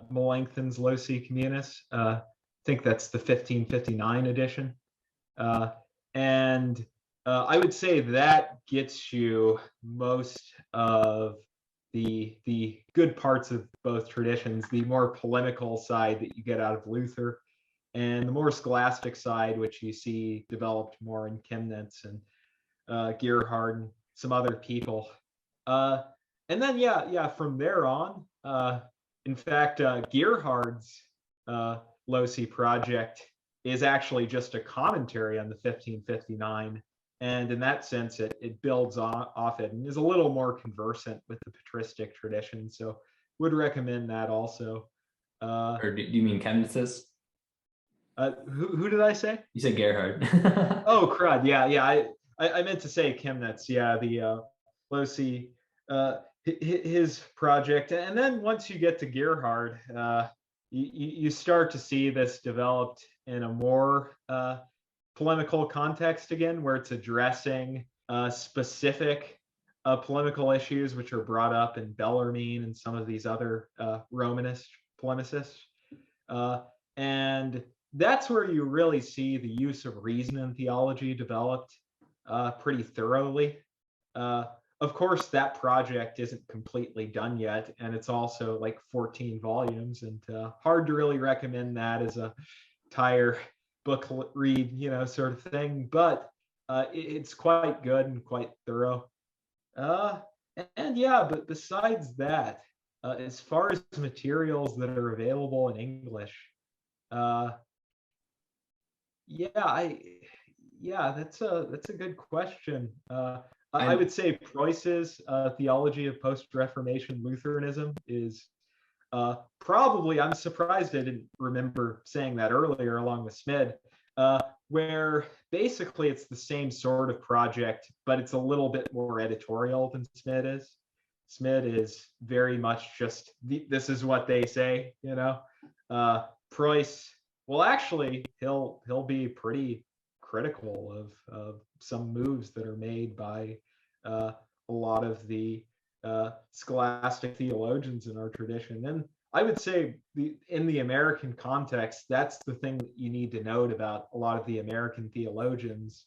Melanchthon's Loci Communis. I think that's the 1559 edition, and I would say that gets you most of the good parts of both traditions, the more polemical side that you get out of Luther, and the more scholastic side, which you see developed more in Chemnitz and Gerhard and some other people. And then, from there on, in fact, Gerhard's Loci project is actually just a commentary on the 1559. And in that sense, it builds off it and is a little more conversant with the patristic tradition. So would recommend that also. Or do you mean Chemnitz's? Who did I say? You said Gerhard. Oh, crud. Yeah. I meant to say Chemnitz. Yeah, the Loci, his project. And then once you get to Gerhard, you start to see this developed in a more polemical context again, where it's addressing specific polemical issues which are brought up in Bellarmine and some of these other Romanist polemicists. And that's where you really see the use of reason in theology developed pretty thoroughly. Of course, that project isn't completely done yet, and it's also like 14 volumes, and hard to really recommend that as a entire book read, sort of thing, but it's quite good and quite thorough. And yeah, but besides that, as far as materials that are available in English, that's a good question. I would say Preuss's Theology of Post-Reformation Lutheranism is probably, I'm surprised I didn't remember saying that earlier along with Smid, where basically it's the same sort of project, but it's a little bit more editorial than Smid is. Smid is very much just, this is what they say, Preuss, well, actually, he'll be pretty critical of some moves that are made by a lot of the scholastic theologians in our tradition. And I would say in the American context, that's the thing that you need to note about a lot of the American theologians,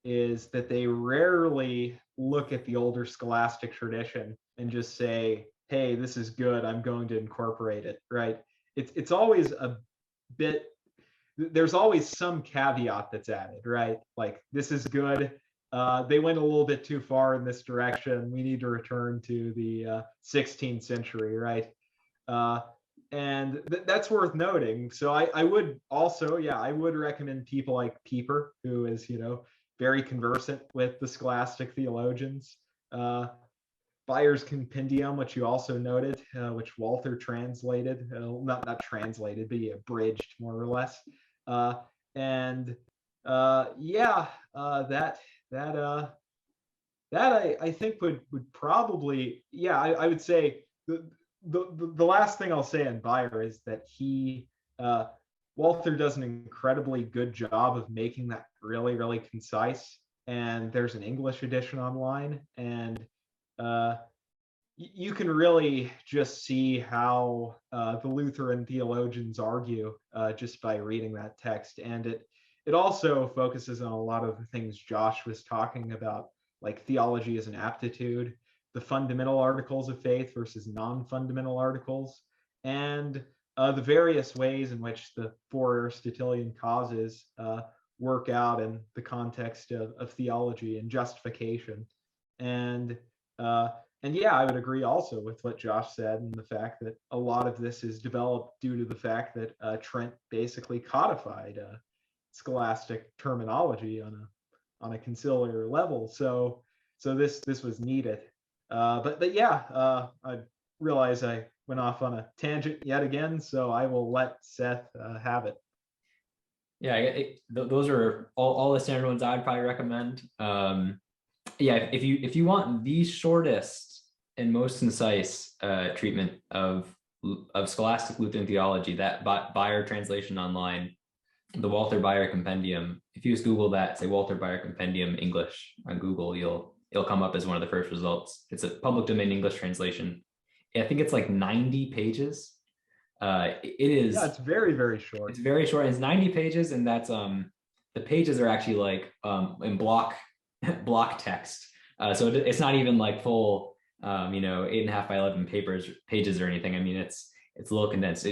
is that they rarely look at the older scholastic tradition and just say, hey, this is good, I'm going to incorporate it, right? It's always a bit, there's always some caveat that's added, right? Like, this is good, they went a little bit too far in this direction, we need to return to the 16th century, right? And that's worth noting. So I would also, I would recommend people like Pieper, who is, very conversant with the scholastic theologians. Bayer's Compendium, which you also noted, which Walther translated, not translated, but he abridged more or less. That I think would probably, I would say the last thing I'll say on Bayer is that Walther does an incredibly good job of making that really, really concise. And there's an English edition online, and you can really just see how the Lutheran theologians argue just by reading that text. And it also focuses on a lot of the things Josh was talking about, like theology as an aptitude, the fundamental articles of faith versus non-fundamental articles, and the various ways in which the four Aristotelian causes work out in the context of theology and justification. And I would agree also with what Josh said, and the fact that a lot of this is developed due to the fact that Trent basically codified scholastic terminology on a conciliar level. So this was needed. I realize I went off on a tangent yet again, so I will let Seth have it. Yeah, those are all the standard ones I'd probably recommend. Yeah, if you want the shortest and most concise treatment of scholastic Lutheran theology, that Beyer translation online, the Walter Beyer Compendium. If you just Google that, say Walter Beyer Compendium English on Google, it'll come up as one of the first results. It's a public domain English translation. I think it's like 90 pages. It is. Yeah, it's very, very short. It's very short. It's 90 pages, and that's the pages are actually like in block text. So it's not even like full 8.5 by 11 pages or anything. I mean, it's a little condensed.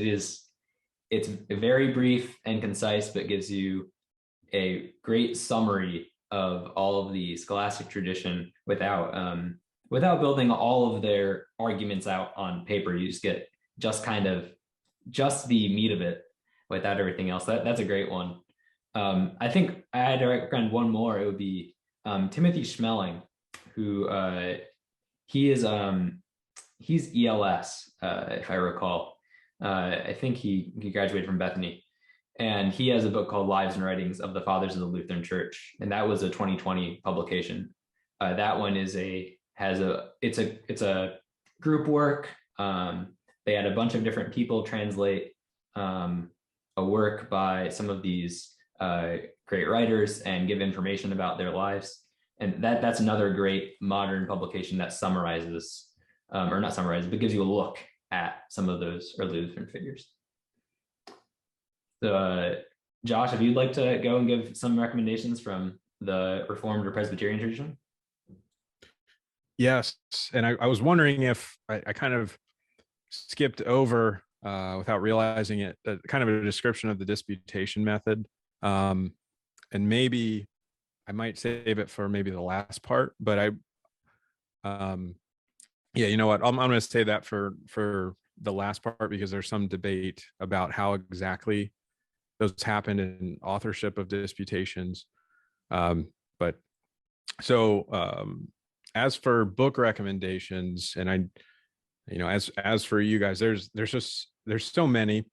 It's very brief and concise, but gives you a great summary of all of the scholastic tradition without building all of their arguments out on paper. You just get just the meat of it without everything else. That's a great one. I think I had to recommend one more. It would be Timothy Schmeling, who he's ELS, if I recall. I think he graduated from Bethany, and he has a book called Lives and Writings of the Fathers of the Lutheran Church, and that was a 2020 publication. That one it's a group work. They had a bunch of different people translate a work by some of these great writers and give information about their lives. And that's another great modern publication that summarizes, or not summarizes, but gives you a look at some of those early Lutheran figures. So, Josh, if you'd like to go and give some recommendations from the Reformed or Presbyterian tradition. Yes, and I was wondering if I kind of skipped over without realizing it, kind of a description of the disputation method. And maybe I might save it for maybe the last part, but yeah, you know what? I'm going to say that for the last part, because there's some debate about how exactly those happened in authorship of disputations. But so as for book recommendations, and as for you guys, there's so many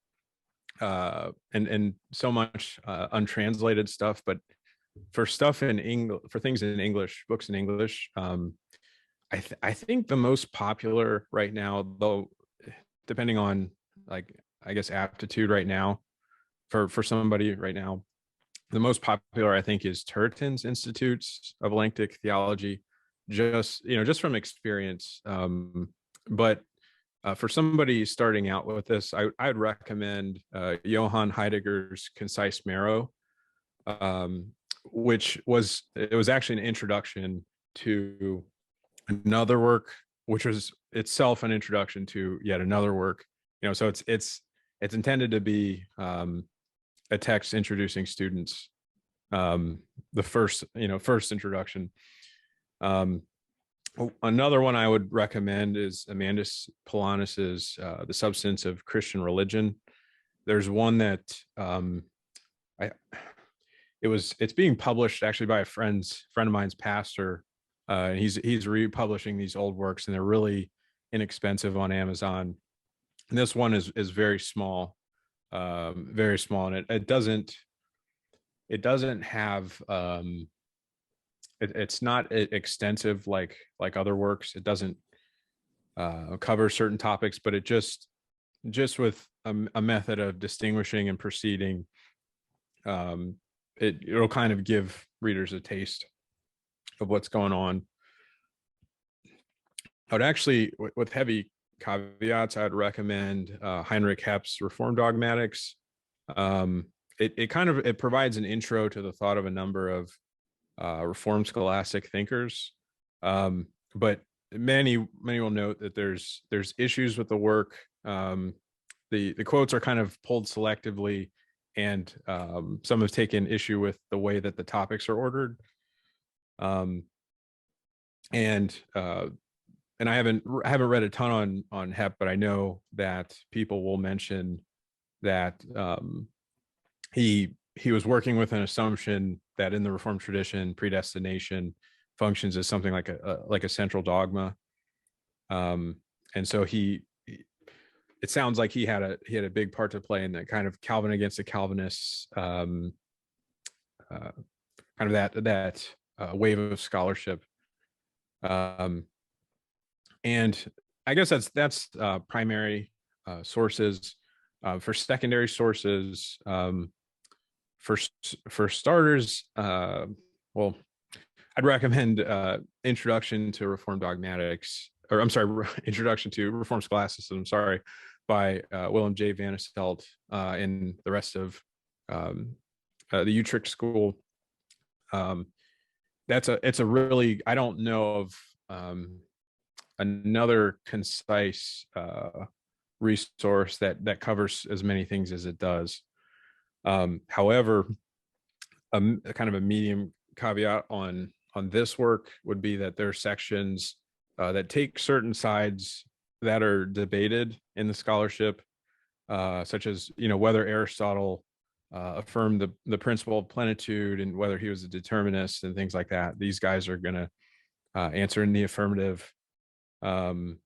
and so much untranslated stuff, but for stuff in English, for things in English, books in English, I think the most popular right now, though, depending on I guess aptitude right now for somebody right now, the most popular I think is Turretin's Institutes of Elenctic Theology, just from experience. But for somebody starting out with this, I'd recommend Johann Heidegger's Concise Marrow, which was actually an introduction to another work, which was itself an introduction to yet another work. So it's intended to be a text introducing students, the first introduction. Another one I would recommend is Amandus Polanis's The Substance of Christian Religion. There's one that it's being published actually by a friend of mine's pastor. And he's republishing these old works, and they're really inexpensive on Amazon. And this one is very small, and it doesn't have it's not extensive like other works. It doesn't cover certain topics, but it just with a method of distinguishing and proceeding, it'll kind of give readers a taste of what's going on. I would actually, with heavy caveats, I'd recommend Heinrich Hepp's Reformed Dogmatics. It provides an intro to the thought of a number of Reformed scholastic thinkers, but many will note that there's issues with the work. The quotes are kind of pulled selectively, and some have taken issue with the way that the topics are ordered. And I haven't read a ton on Hepp, but I know that people will mention that he was working with an assumption that in the Reformed tradition, predestination functions as something like a central dogma. And so it sounds like he had a big part to play in that kind of Calvin against the Calvinists, kind of that wave of scholarship. And I guess that's primary sources. For secondary sources, for starters, well, I'd recommend Introduction to Reformed Dogmatics, or I'm sorry, Introduction to Reformed Scholasticism, sorry, by Willem J. Van Asselt and the rest of the Utrecht School. It's a really, I don't know of another concise resource that covers as many things as it does. However, a kind of a medium caveat on this work would be that there are sections that take certain sides that are debated in the scholarship, such as, whether Aristotle affirmed the principle of plenitude and whether he was a determinist and things like that. These guys are going to answer in the affirmative. And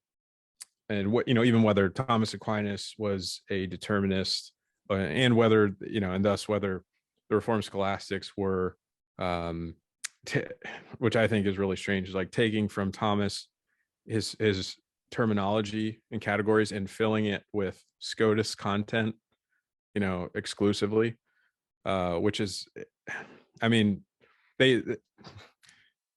what, even whether Thomas Aquinas was a determinist, and whether, and thus whether the Reformed Scholastics were, which I think is really strange, is like taking from Thomas his terminology and categories and filling it with Scotus content, exclusively, which is, I mean,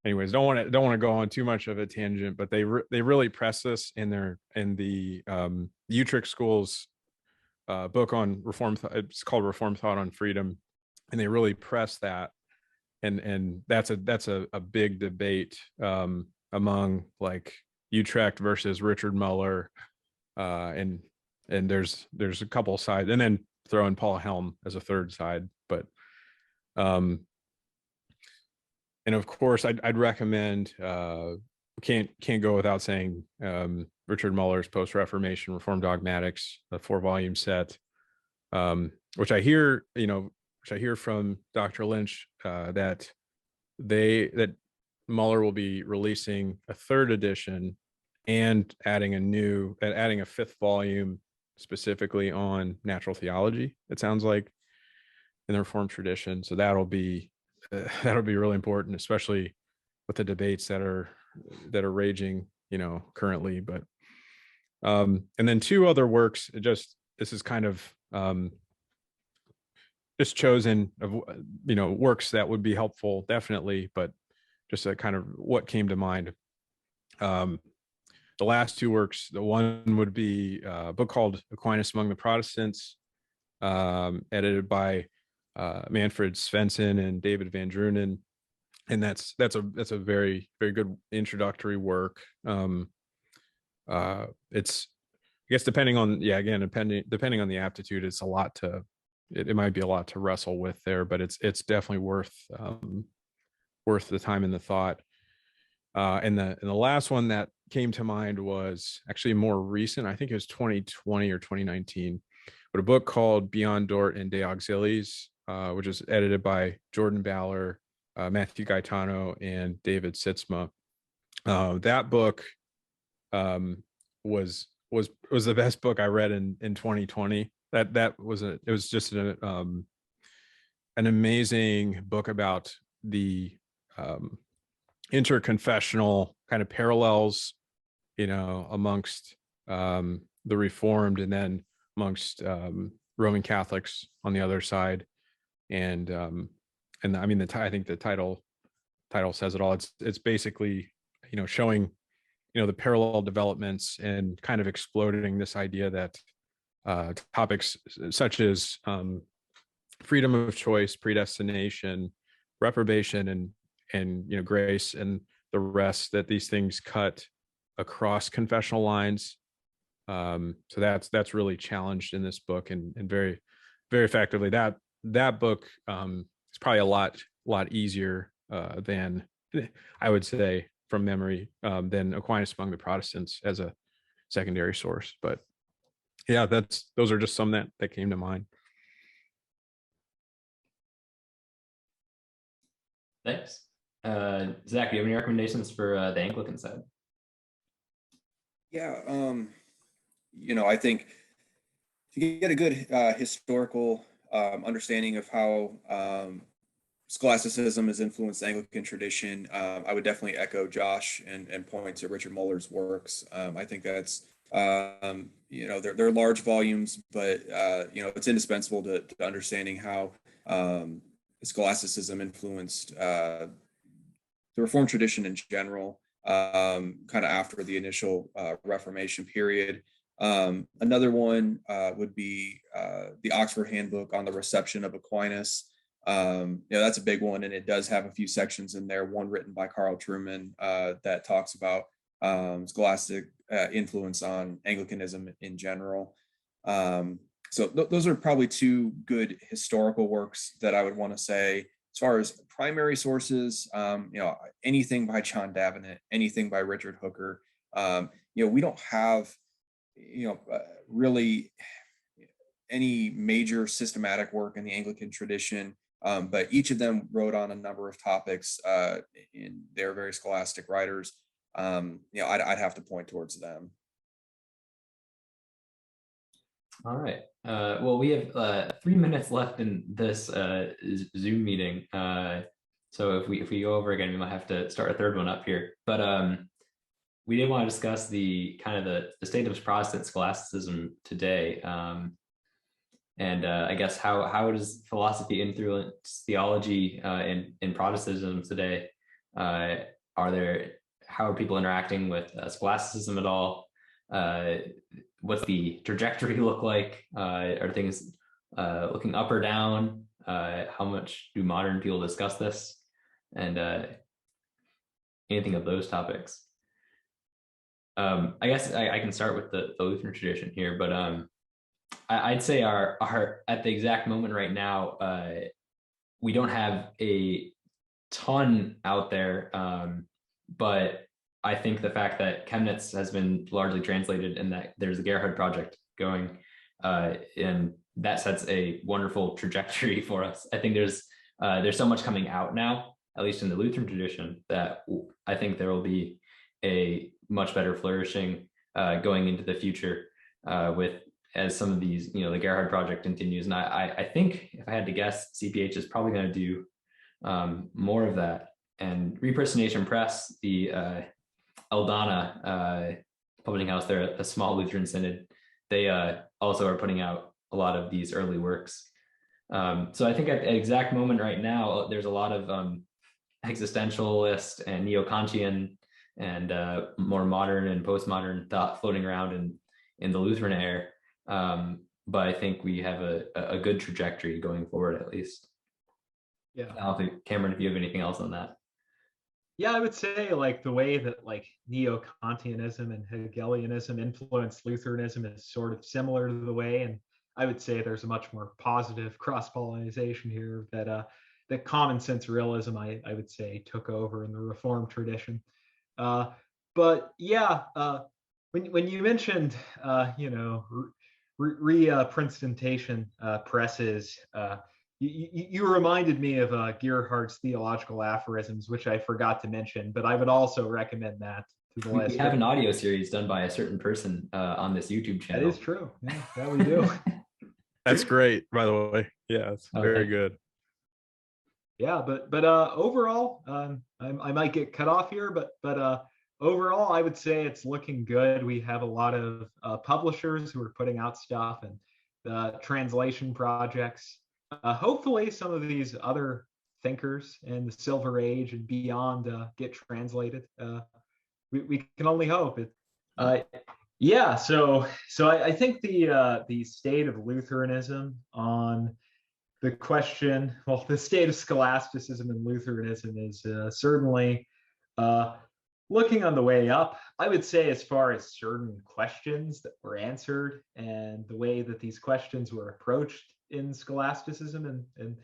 anyways, don't want to go on too much of a tangent, but they really press this in the Utrecht School's book on reform. It's called Reform Thought on Freedom, and they really press that, and that's a big debate among like Utrecht versus Richard Muller, and there's a couple sides, and then throw in Paul Helm as a third side, but and of course I'd recommend, can't go without saying, Richard Muller's Post-Reformation Reformed Dogmatics, a 4-volume set, which I hear from Dr. Lynch, that Muller will be releasing a 3rd edition and adding a 5th volume specifically on natural theology, it sounds like, in the Reformed tradition. So that'll be really important, especially with the debates that are raging, currently. But and then 2 other works, this is kind of just chosen of, works that would be helpful, definitely, but just a kind of what came to mind. The last 2 works, the one would be a book called Aquinas Among the Protestants, edited by Manfred Svensson and David Van Drunen, and that's a very, very good introductory work. It's, I guess, depending on the aptitude, it's a lot to, it might be a lot to wrestle with there, but it's definitely worth the time and the thought. And the last one that came to mind was actually more recent. I think it was 2020 or 2019, but a book called Beyond Dort and De Auxiliis, which is edited by Jordan Baller, Matthew Gaetano, and David Sitzma. That book was the best book I read in 2020. It was just an amazing book about the interconfessional kind of parallels, amongst the Reformed and then amongst Roman Catholics on the other side. And I mean, I think the title says it all. It's basically, showing, the parallel developments and kind of exploding this idea that topics such as freedom of choice, predestination, reprobation, and grace and the rest, that these things cut across confessional lines. So that's really challenged in this book, and very, very effectively. That book is probably a lot easier than, I would say from memory, than Aquinas Among the Protestants as a secondary source. But yeah, those are just some that came to mind. Thanks. Zach, do you have any recommendations for the Anglican side? Yeah, I think To get a good historical understanding of how Scholasticism has influenced the Anglican tradition, I would definitely echo Josh and point to Richard Muller's works. I think that's, they're large volumes, but, it's indispensable to understanding how Scholasticism influenced the Reformed tradition in general, kind of after the initial Reformation period. Another one would be the Oxford Handbook on the Reception of Aquinas. That's a big one, and it does have a few sections in there. One written by Carl Truman that talks about scholastic influence on Anglicanism in general. So those are probably two good historical works that I would want to say. As far as primary sources, anything by John Davenant, anything by Richard Hooker. We don't have, really any major systematic work in the Anglican tradition, but each of them wrote on a number of topics in their very scholastic writers. I'd have to point towards them. All right. Well, we have 3 minutes left in this Zoom meeting. So if we go over again, we might have to start a third one up here. But we did want to discuss the kind of the state of Protestant scholasticism today. And I guess how does philosophy influence theology in Protestantism today? How are people interacting with scholasticism at all? What's the trajectory look like? Are things looking up or down? How much do modern people discuss this? And anything of those topics. I guess I can start with the Lutheran tradition here, but I'd say our at the exact moment right now, we don't have a ton out there, but I think the fact that Chemnitz has been largely translated and that there's a Gerhard project going, and that sets a wonderful trajectory for us. I think there's so much coming out now, at least in the Lutheran tradition, that I think there will be a much better flourishing going into the future as some of these, the Gerhard project continues. And I think if I had to guess, CPH is probably going to do more of that. And Repersonation Press, the Eldana publishing house, they're a small Lutheran synod. They also are putting out a lot of these early works. So I think at the exact moment right now, there's a lot of existentialist and neo-Kantian and more modern and postmodern thought floating around in the Lutheran air. But I think we have a good trajectory going forward, at least. Yeah. I don't think, Cameron, if you have anything else on that. Yeah, I would say like the way that like neo-Kantianism and Hegelianism influenced Lutheranism is sort of similar to the way, and I would say there's a much more positive cross-pollination here that common sense realism, I would say, took over in the Reformed tradition. But yeah, when you mentioned Princetontation presses, you reminded me of Gerhard's theological aphorisms, which I forgot to mention, but I would also recommend that to the list. We have an audio series done by a certain person on this YouTube channel. That is true. Yeah, we do. That's great, by the way. Yeah, it's very good. Yeah, but overall, I might get cut off here, but overall, I would say it's looking good. We have a lot of publishers who are putting out stuff and translation projects. Hopefully some of these other thinkers in the Silver Age and beyond get translated. We can only hope it. Yeah, so I think the state of Lutheranism on the question, well, the state of scholasticism and Lutheranism is certainly looking on the way up. I would say as far as certain questions that were answered and the way that these questions were approached in scholasticism and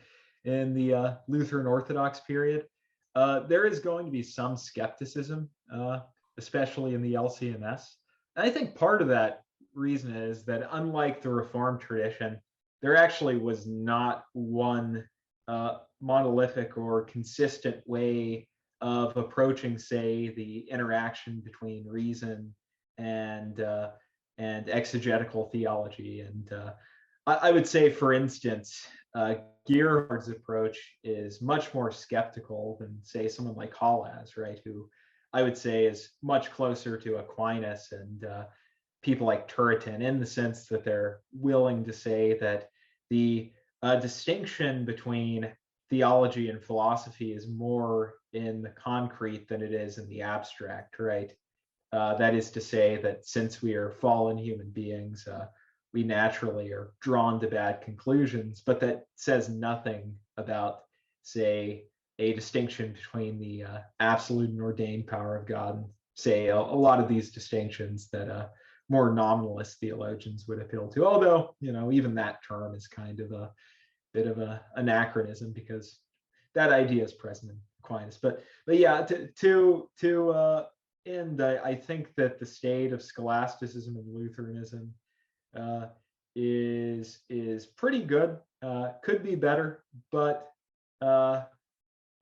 in the Lutheran Orthodox period, there is going to be some skepticism, especially in the LCMS. And I think part of that reason is that unlike the Reformed tradition, there actually was not one monolithic or consistent way of approaching, say, the interaction between reason and and exegetical theology. And I would say, for instance, Gerhard's approach is much more skeptical than, say, someone like Halas, right, who I would say is much closer to Aquinas and people like Turretin, in the sense that they're willing to say that the distinction between theology and philosophy is more in the concrete than it is in the abstract, right? That is to say that since we are fallen human beings, we naturally are drawn to bad conclusions, but that says nothing about, say, a distinction between the absolute and ordained power of God, and say a lot of these distinctions that more nominalist theologians would appeal to. Although, even that term is kind of a bit of an anachronism, because that idea is present in Aquinas. But yeah, to end, I think that the state of scholasticism and Lutheranism is pretty good. Could be better, but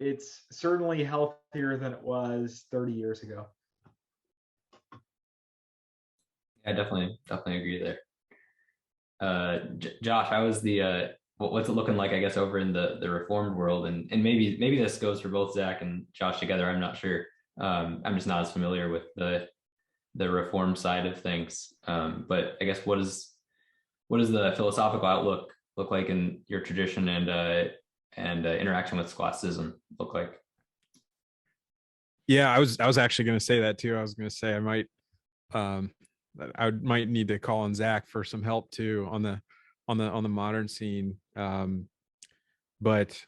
it's certainly healthier than it was 30 years ago. I definitely agree there. Josh, how is the what's it looking like, I guess, over in the Reformed world? And maybe this goes for both Zach and Josh together. I'm not sure. I'm just not as familiar with the Reformed side of things. But I guess what does the philosophical outlook look like in your tradition, and interaction with Scholasticism look like? Yeah, I was actually going to say that too. I was going to say I might need to call on Zach for some help too on the modern scene. But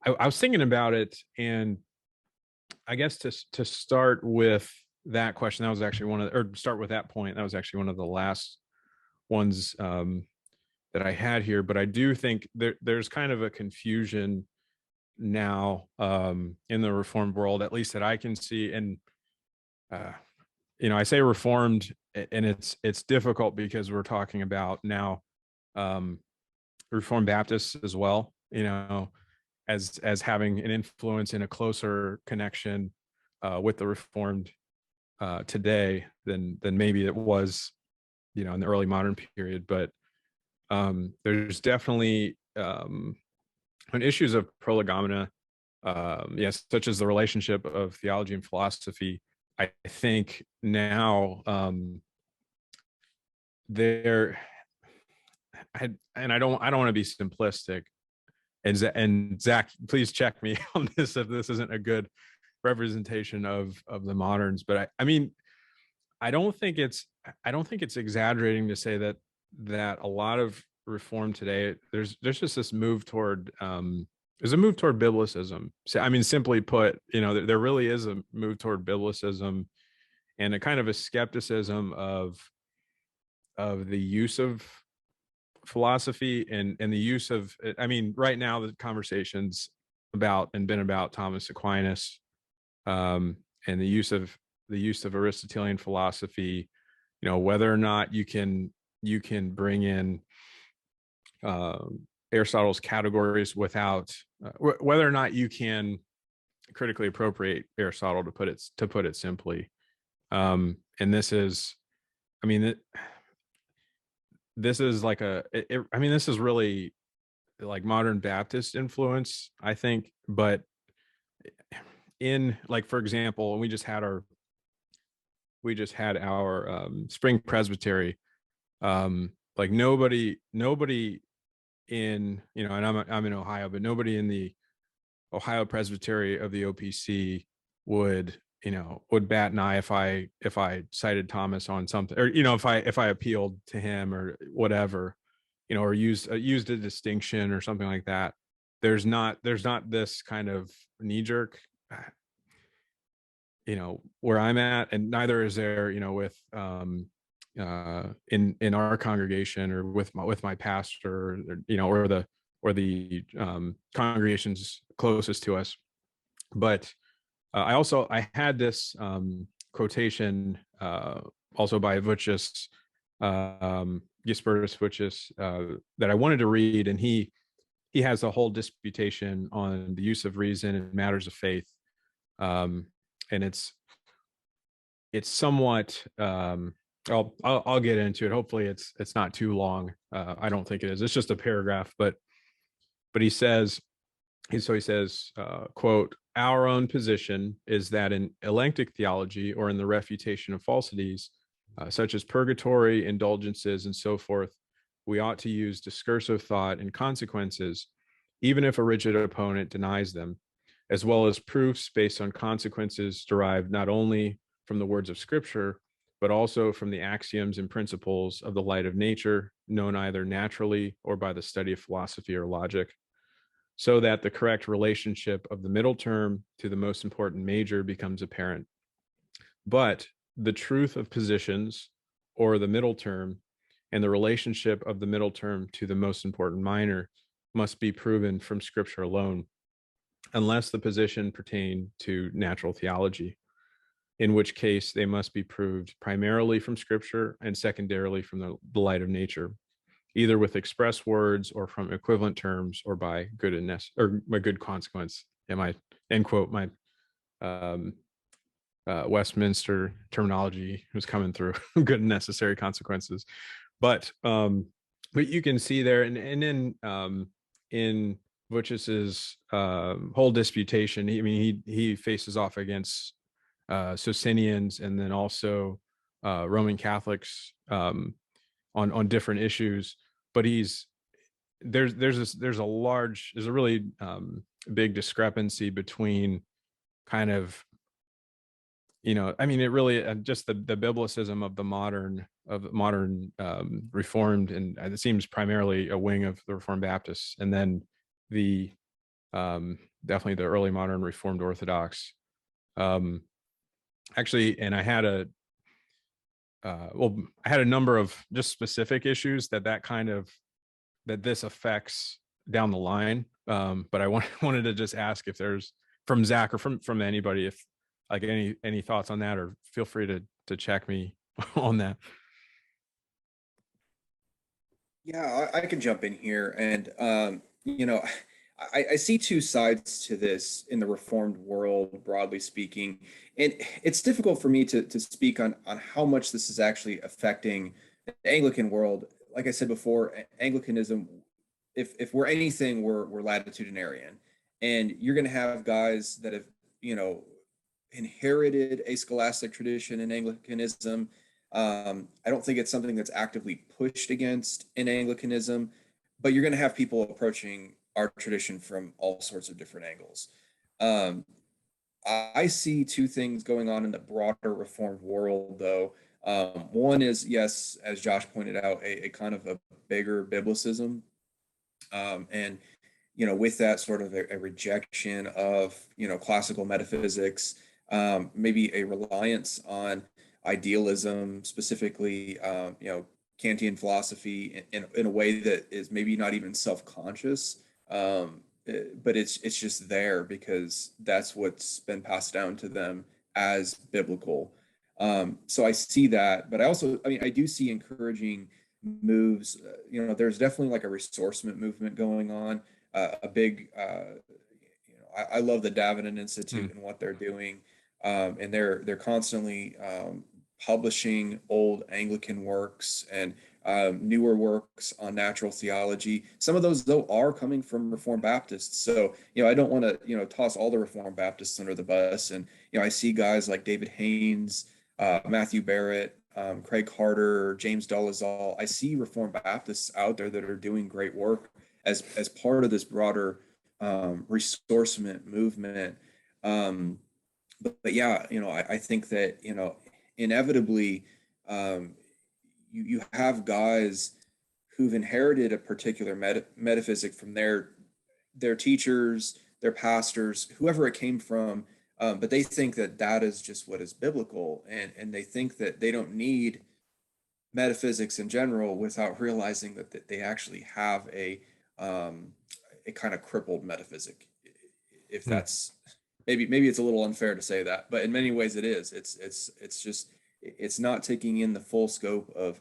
I was thinking about it, and I guess to start with that question, that was actually start with that point. That was actually one of the last ones that I had here. But I do think there's kind of a confusion now in the Reformed world, at least that I can see. And I say Reformed, and it's difficult because we're talking about now Reformed Baptists as well, as having an influence in a closer connection with the Reformed today than maybe it was, in the early modern period. But there's definitely on issues of prolegomena, yes, such as the relationship of theology and philosophy. I think now I don't want to be simplistic, and Zach, please check me on this if this isn't a good representation of the moderns. But I don't think it's exaggerating to say that a lot of Reform today, there's just this move toward there's a move toward biblicism. So, simply put, there really is a move toward biblicism, and a kind of a skepticism of the use of philosophy and the use of, right now the conversations about Thomas Aquinas, and the use of Aristotelian philosophy, whether or not you can bring in Aristotle's categories without whether or not you can critically appropriate Aristotle, to put it simply. And this is, this is like this is really like modern Baptist influence, I think. But in, like, for example, we just had our spring presbytery. Like nobody in, and I'm in Ohio, but nobody in the Ohio Presbytery of the OPC would bat an eye if I cited Thomas on something, or if I appealed to him or whatever, or used a distinction or something like that. There's not this kind of knee jerk, where I'm at, and neither is there, with in our congregation, or with my pastor, or the congregations closest to us. But I had this quotation also by Vucius, Gisbertus Vucius, that I wanted to read, and he has a whole disputation on the use of reason in matters of faith, and it's somewhat I'll get into it. Hopefully it's not too long. I don't think it is. It's just a paragraph, but he says, quote, our own position is that in elenctic theology, or in the refutation of falsities, such as purgatory, indulgences, and so forth, we ought to use discursive thought and consequences, even if a rigid opponent denies them, as well as proofs based on consequences derived not only from the words of Scripture, but also from the axioms and principles of the light of nature, known either naturally or by the study of philosophy or logic, so that the correct relationship of the middle term to the most important major becomes apparent. But the truth of positions, or the middle term, and the relationship of the middle term to the most important minor must be proven from Scripture alone, unless the position pertain to natural theology, in which case they must be proved primarily from Scripture and secondarily from the light of nature, either with express words or from equivalent terms, or by good or by good consequence. And my end quote, my Westminster terminology was coming through. Good and necessary consequences. But you can see there, and then in Vuccis's whole disputation, he faces off against Socinians, and then also Roman Catholics on different issues. But there's a really big discrepancy between kind of, it really just the biblicism of the modern Reformed, and it seems primarily a wing of the Reformed Baptists, and then the definitely the early modern Reformed Orthodox. Actually, and I had a number of just specific issues that this affects down the line. But I wanted to just ask if there's, from Zach or from anybody, if like any thoughts on that, or feel free to check me on that. Yeah, I can jump in here. And, I see two sides to this in the Reformed world, broadly speaking. And it's difficult for me to speak on how much this is actually affecting the Anglican world. Like I said before, Anglicanism, if we're anything, we're latitudinarian. And you're going to have guys that have, inherited a scholastic tradition in Anglicanism. I don't think it's something that's actively pushed against in Anglicanism, but you're going to have people approaching our tradition from all sorts of different angles. I see two things going on in the broader Reformed world, though. One is, yes, as Josh pointed out, a kind of a bigger biblicism. And, with that sort of a rejection of, classical metaphysics, maybe a reliance on idealism, specifically, Kantian philosophy in a way that is maybe not even self-conscious, but it's just there because that's what's been passed down to them as biblical. So I see that, but I do see encouraging moves. There's definitely like a ressourcement movement going on. A big, I love the Davenant Institute and what they're doing, and they're constantly publishing old Anglican works and newer works on natural theology. Some of those, though, are coming from Reformed Baptists. So, I don't want to, toss all the Reformed Baptists under the bus. And, I see guys like David Haynes, Matthew Barrett, Craig Carter, James Dolezal. I see Reformed Baptists out there that are doing great work as part of this broader ressourcement movement. But yeah, I think that, inevitably, you have guys who've inherited a particular metaphysic from their teachers, their pastors, whoever it came from, but they think that is just what is biblical, and they think that they don't need metaphysics in general, without realizing that they actually have a kind of crippled metaphysic. If that's maybe it's a little unfair to say that, but in many ways it is. It's not taking in the full scope of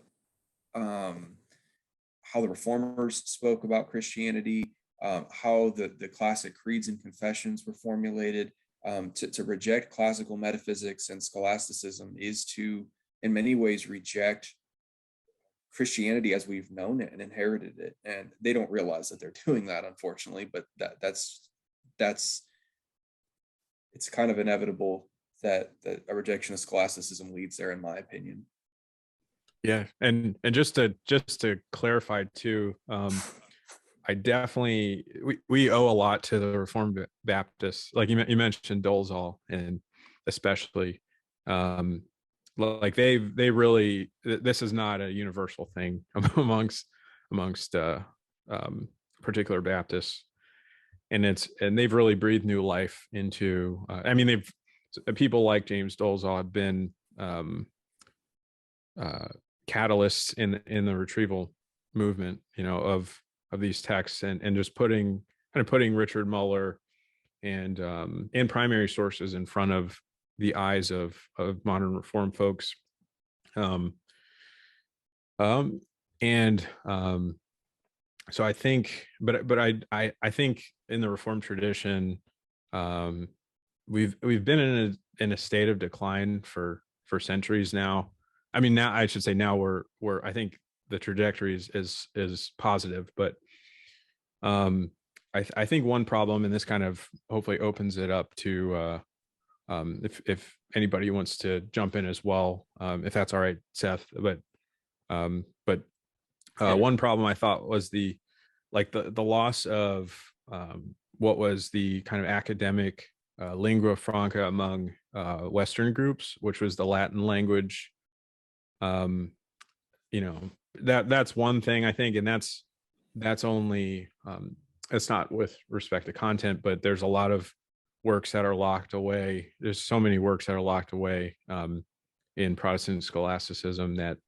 how the reformers spoke about Christianity, how the classic creeds and confessions were formulated. To reject classical metaphysics and scholasticism is to in many ways reject Christianity as we've known it and inherited it, and they don't realize that they're doing that, unfortunately. But that's it's kind of inevitable that a rejection of scholasticism leads there, in my opinion. Yeah, and just to clarify too, I definitely we owe a lot to the Reformed Baptists, like you mentioned Dolezal, and especially like they really, this is not a universal thing amongst particular Baptists, and they've really breathed new life into. I mean, they've people like James Dolezal have been catalysts in the retrieval movement, of these texts, and just putting Richard Muller and primary sources in front of the eyes of modern Reformed folks. So I think, but I think in the Reformed tradition, we've been in a state of decline for centuries now. I mean, now I should say now we're I think the trajectory is positive, but I think one problem, and this kind of hopefully opens it up to if anybody wants to jump in as well, if that's all right, Seth. But one problem I thought was the loss of what was the kind of academic lingua franca among Western groups, which was the Latin language. That's one thing I think, and that's only it's not with respect to content, but there's a lot of works that are locked away. There's so many works that are locked away in Protestant scholasticism that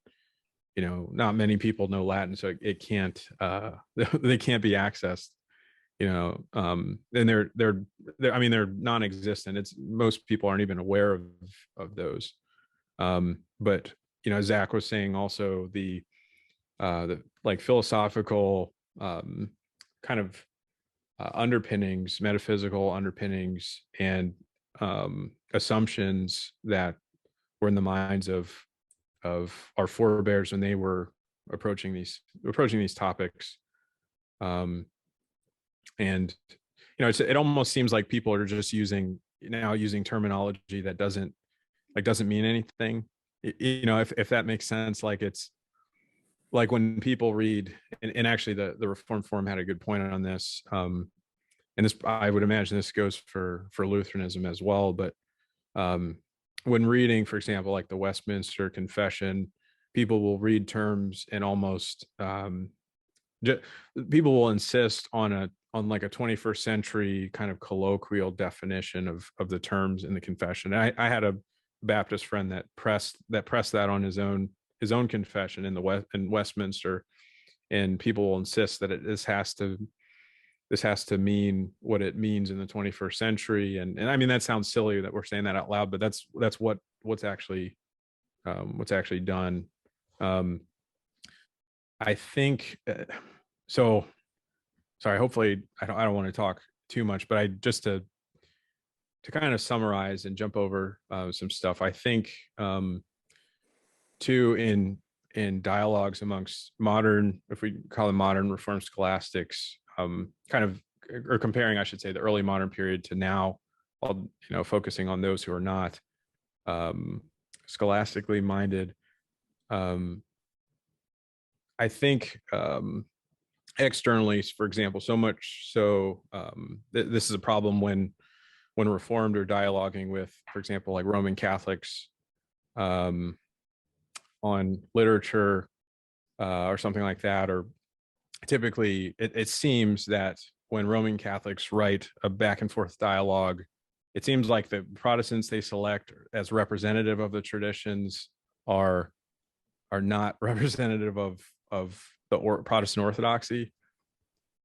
not many people know Latin, so it can't they can't be accessed. And they're I mean, they're non-existent. It's most people aren't even aware of those. But Zach was saying also the like philosophical kind of underpinnings, metaphysical underpinnings, and assumptions that were in the minds of our forebears when they were approaching these topics. And it almost seems like people are just using terminology that doesn't mean anything. If that makes sense. Like, it's like when people read, and actually the Reformed Forum had a good point on this. And this, I would imagine this goes for Lutheranism as well. But when reading, for example, like the Westminster Confession, people will read terms and almost people will insist on like a 21st century kind of colloquial definition of the terms in the confession. And I had a Baptist friend that pressed that on his own confession in Westminster, and people will insist that this has to mean what it means in the 21st century. And I mean, that sounds silly that we're saying that out loud, but that's what's actually done. I think so. Sorry, hopefully I don't want to talk too much, but I just to kind of summarize and jump over some stuff. I think too, in dialogues amongst modern, if we call them modern Reformed scholastics, kind of, or comparing, I should say, the early modern period to now, while focusing on those who are not scholastically minded. I think externally, for example, so much so this is a problem when Reformed are dialoguing with, for example, like Roman Catholics on literature or something like that. Or typically it seems that when Roman Catholics write a back and forth dialogue, it seems like the Protestants they select as representative of the traditions are not representative of the Protestant Orthodoxy.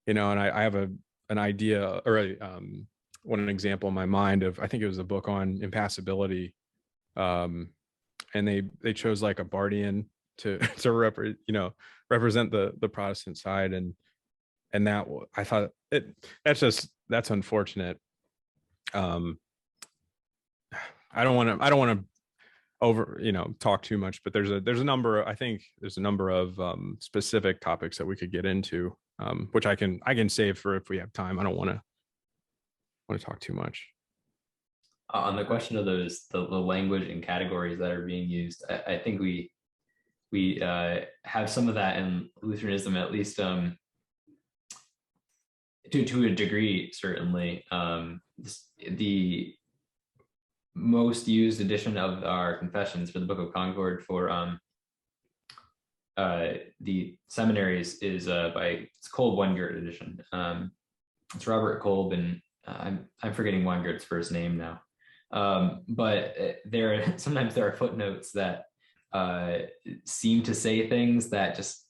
And I have an idea, or an example in my mind of, I think it was a book on impassibility, and they chose like a Bardian to represent the Protestant side, and that I thought that's unfortunate. I don't want talk too much, but there's a number. I think there's a number of specific topics that we could get into, which I can save for if we have time. I don't want to talk too much. On the question of the language and categories that are being used, I think we have some of that in Lutheranism, at least to a degree, certainly. The most used edition of our confessions for the Book of Concord for the seminaries is it's Kolb Weingart edition. It's Robert Kolb, and I'm forgetting Weingart's first name now. But sometimes there are footnotes that seem to say things that just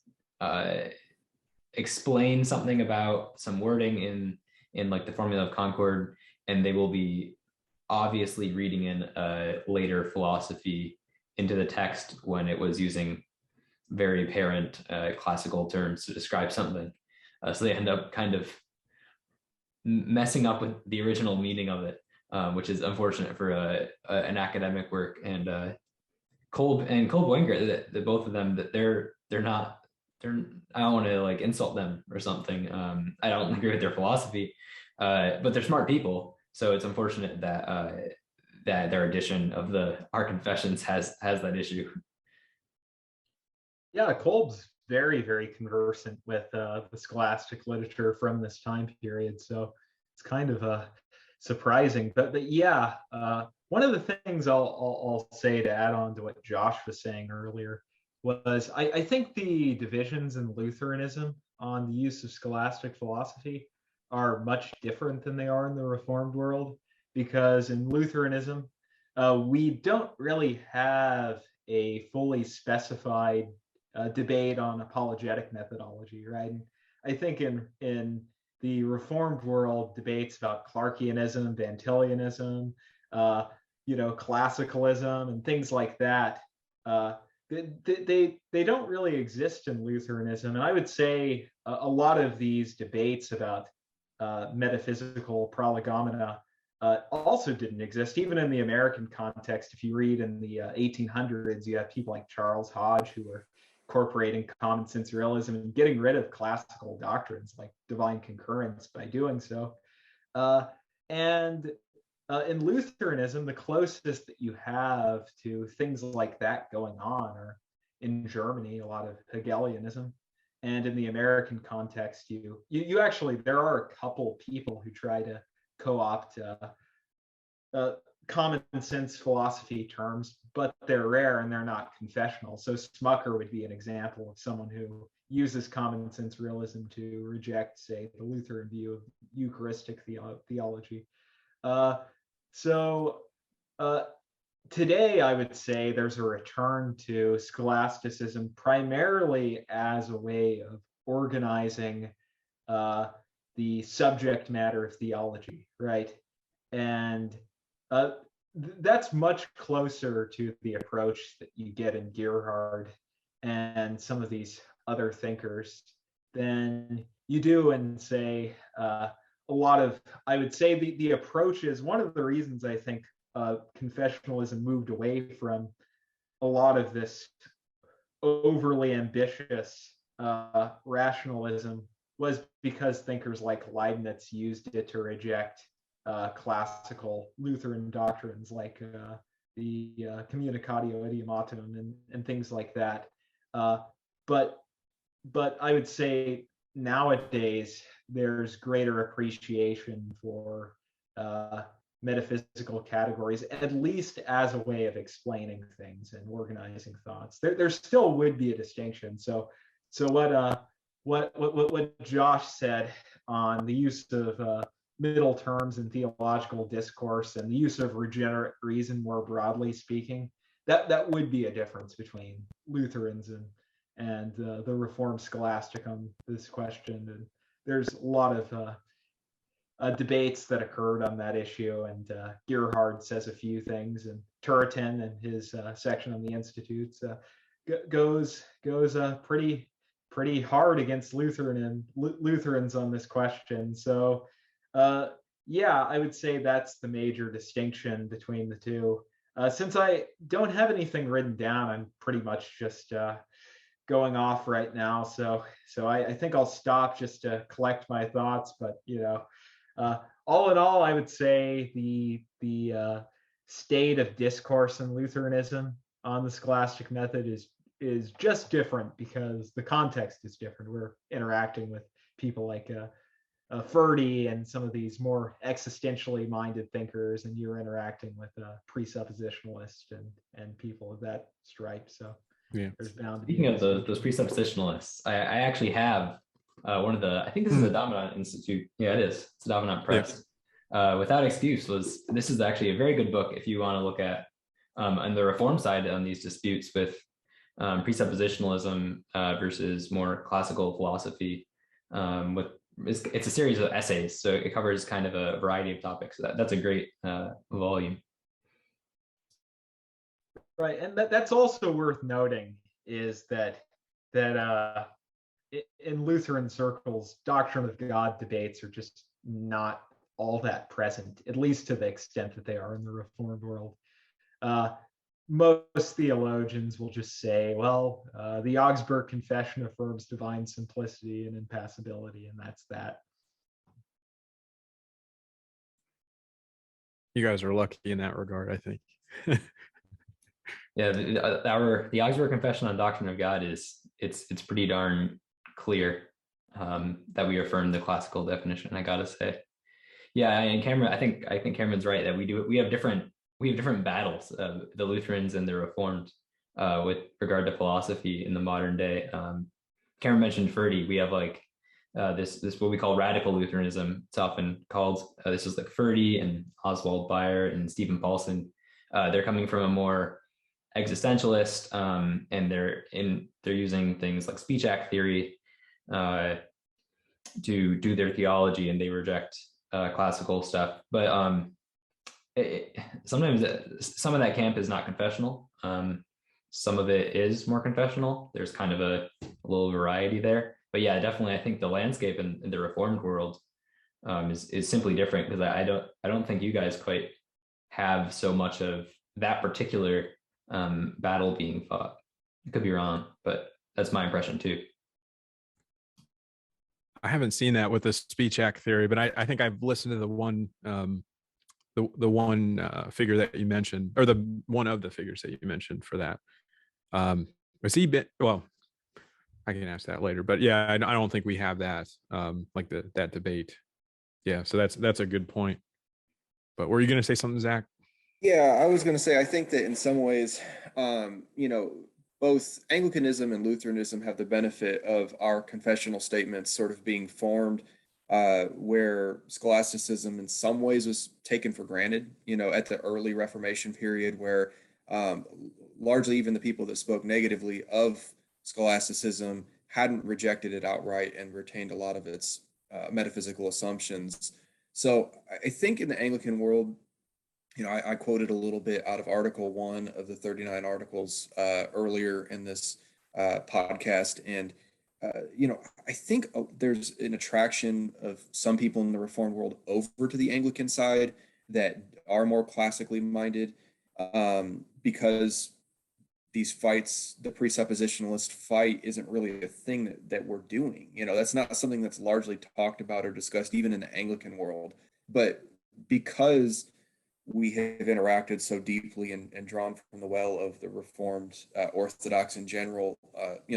explain something about some wording in like the Formula of Concord, and they will be obviously reading in later philosophy into the text when it was using very apparent classical terms to describe something. So they end up kind of messing up with the original meaning of it, which is unfortunate for an academic work. And Kolb Weingart, the both of them, that they're not. I don't want to like insult them or something. I don't agree with their philosophy, but they're smart people. So it's unfortunate that that their edition of our confessions has that issue. Yeah, Kolb's very, very conversant with the scholastic literature from this time period. So it's kind of surprising. But yeah, one of the things I'll say to add on to what Josh was saying earlier was I think the divisions in Lutheranism on the use of scholastic philosophy are much different than they are in the Reformed world, because in Lutheranism, we don't really have a fully specified debate on apologetic methodology, right? And I think in the Reformed world, debates about Clarkianism, Van Tillianism, classicalism, and things like that, they don't really exist in Lutheranism. And I would say a lot of these debates about metaphysical prolegomena also didn't exist, even in the American context. If you read in the 1800s, you have people like Charles Hodge who were incorporating common sense realism and getting rid of classical doctrines like divine concurrence by doing so. And in Lutheranism, the closest that you have to things like that going on are in Germany, a lot of Hegelianism. And in the American context, you actually, there are a couple people who try to co-opt common sense philosophy terms, but they're rare and they're not confessional. So Smucker would be an example of someone who uses common sense realism to reject, say, the Lutheran view of Eucharistic theology. Today, I would say there's a return to scholasticism primarily as a way of organizing the subject matter of theology, right? And that's much closer to the approach that you get in Gerhard and some of these other thinkers than you do in, say, a lot of, I would say the approach is one of the reasons I think confessionalism moved away from a lot of this overly ambitious rationalism was because thinkers like Leibniz used it to reject classical Lutheran doctrines like the Communicatio Idiomatum and things like that. But I would say nowadays there's greater appreciation for metaphysical categories, at least as a way of explaining things and organizing thoughts. There still would be a distinction. So what Josh said on the use of middle terms in theological discourse and the use of regenerate reason more broadly speaking, that would be a difference between Lutherans and the Reformed Scholastic on this question. And there's a lot of debates that occurred on that issue, and Gerhard says a few things, and Turretin and his section on the Institutes goes pretty hard against Lutherans on this question. So yeah, I would say that's the major distinction between the two. Since I don't have anything written down, I'm pretty much just going off right now. So I think I'll stop just to collect my thoughts. But all in all, I would say the state of discourse in Lutheranism on the scholastic method is just different because the context is different. We're interacting with people like Ferdy and some of these more existentially minded thinkers, and you're interacting with presuppositionalists and people of that stripe. So Yeah. there's bound to Speaking be of those presuppositionalists, I actually have one of the, I think this is a Dominant Institute. Yeah, it is. It's a Dominant Press. Without Excuse this is actually a very good book if you want to look at on the reform side on these disputes with presuppositionalism versus more classical philosophy. It's a series of essays, so it covers kind of a variety of topics. That's a great volume. Right, and that's also worth noting is that in Lutheran circles, doctrine of God debates are just not all that present, at least to the extent that they are in the Reformed world. Most theologians will just say, well, the Augsburg Confession affirms divine simplicity and impassibility, and that's that. You guys are lucky in that regard, I think. Yeah, the Augsburg Confession on Doctrine of God it's pretty darn clear that we affirm the classical definition, I gotta say. Yeah, and Cameron, I think Cameron's right that we have different battles, the Lutherans and the Reformed, with regard to philosophy in the modern day. Cameron mentioned Ferdy. We have like this what we call radical Lutheranism. It's often called. This is like Ferdy and Oswald Bayer and Stephen Paulson. They're coming from a more existentialist, and they're using things like speech act theory to do their theology, and they reject classical stuff. But sometimes some of that camp is not confessional. Some of it is more confessional. There's kind of a little variety there. But yeah, definitely, I think the landscape in the Reformed world is simply different, because I don't think you guys quite have so much of that particular battle being fought. I could be wrong, but that's my impression too. I haven't seen that with the speech act theory, but I think I've listened to the one figure that you mentioned, or the one of the figures that you mentioned for that. Was he been, well, I can ask that later, but yeah, I don't think we have that like that debate. Yeah, so that's a good point. But were you going to say something, Zach? Yeah, I was going to say, I think that in some ways, both Anglicanism and Lutheranism have the benefit of our confessional statements sort of being formed, where scholasticism in some ways was taken for granted, at the early Reformation period, where largely even the people that spoke negatively of scholasticism hadn't rejected it outright and retained a lot of its metaphysical assumptions. So I think in the Anglican world, I quoted a little bit out of Article 1 of the 39 articles earlier in this podcast. And, I think there's an attraction of some people in the Reformed world over to the Anglican side that are more classically minded, because these fights, the presuppositionalist fight, isn't really a thing that we're doing. That's not something that's largely talked about or discussed even in the Anglican world. But because we have interacted so deeply and drawn from the well of the Reformed Orthodox in general,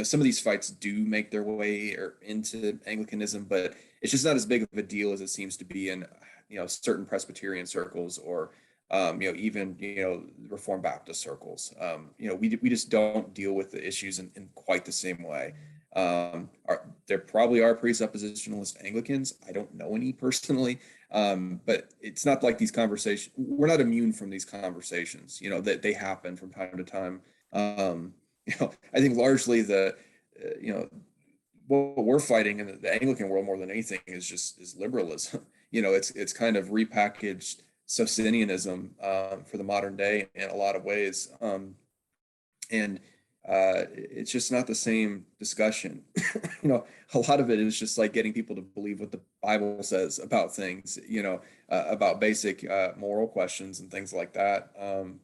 some of these fights do make their way into Anglicanism, but it's just not as big of a deal as it seems to be in certain Presbyterian circles, or even Reformed Baptist circles. We just don't deal with the issues in quite the same way. There probably are presuppositionalist Anglicans. I don't know any personally, but it's not like these conversations, we're not immune from these conversations, that they happen from time to time. I think largely what we're fighting in the Anglican world more than anything is liberalism. It's kind of repackaged Socinianism for the modern day in a lot of ways. And it's just not the same discussion. A lot of it is just like getting people to believe what the Bible says about things, about basic moral questions and things like that.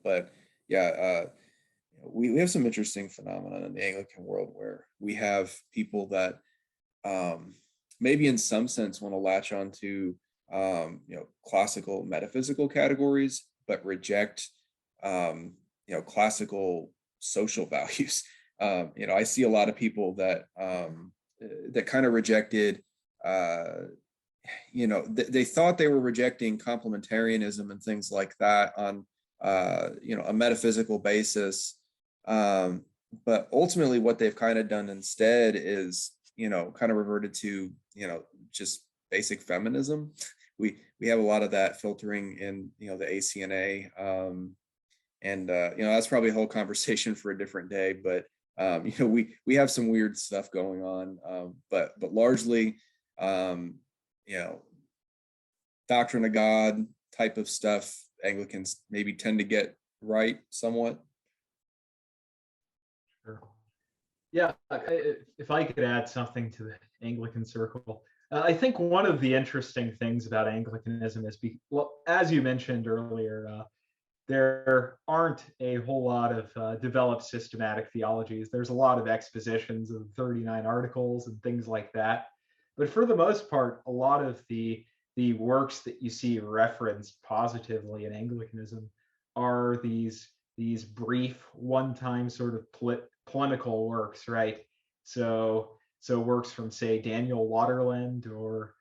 But yeah, we have some interesting phenomena in the Anglican world where we have people that maybe in some sense want to latch onto classical metaphysical categories, but reject classical social values. I see a lot of people that that kind of rejected. They thought they were rejecting complementarianism and things like that on a metaphysical basis, but ultimately what they've kind of done instead is kind of reverted to just basic feminism. We have a lot of that filtering in the ACNA, and that's probably a whole conversation for a different day, but we have some weird stuff going on, but largely doctrine of God type of stuff Anglicans maybe tend to get right somewhat. Sure. Yeah, if I could add something to the Anglican circle, I think one of the interesting things about Anglicanism is, as you mentioned earlier, there aren't a whole lot of developed systematic theologies. There's a lot of expositions of 39 articles and things like that. But for the most part, a lot of the works that you see referenced positively in Anglicanism are these brief, one-time sort of polemical works, right? So works from, say, Daniel Waterland or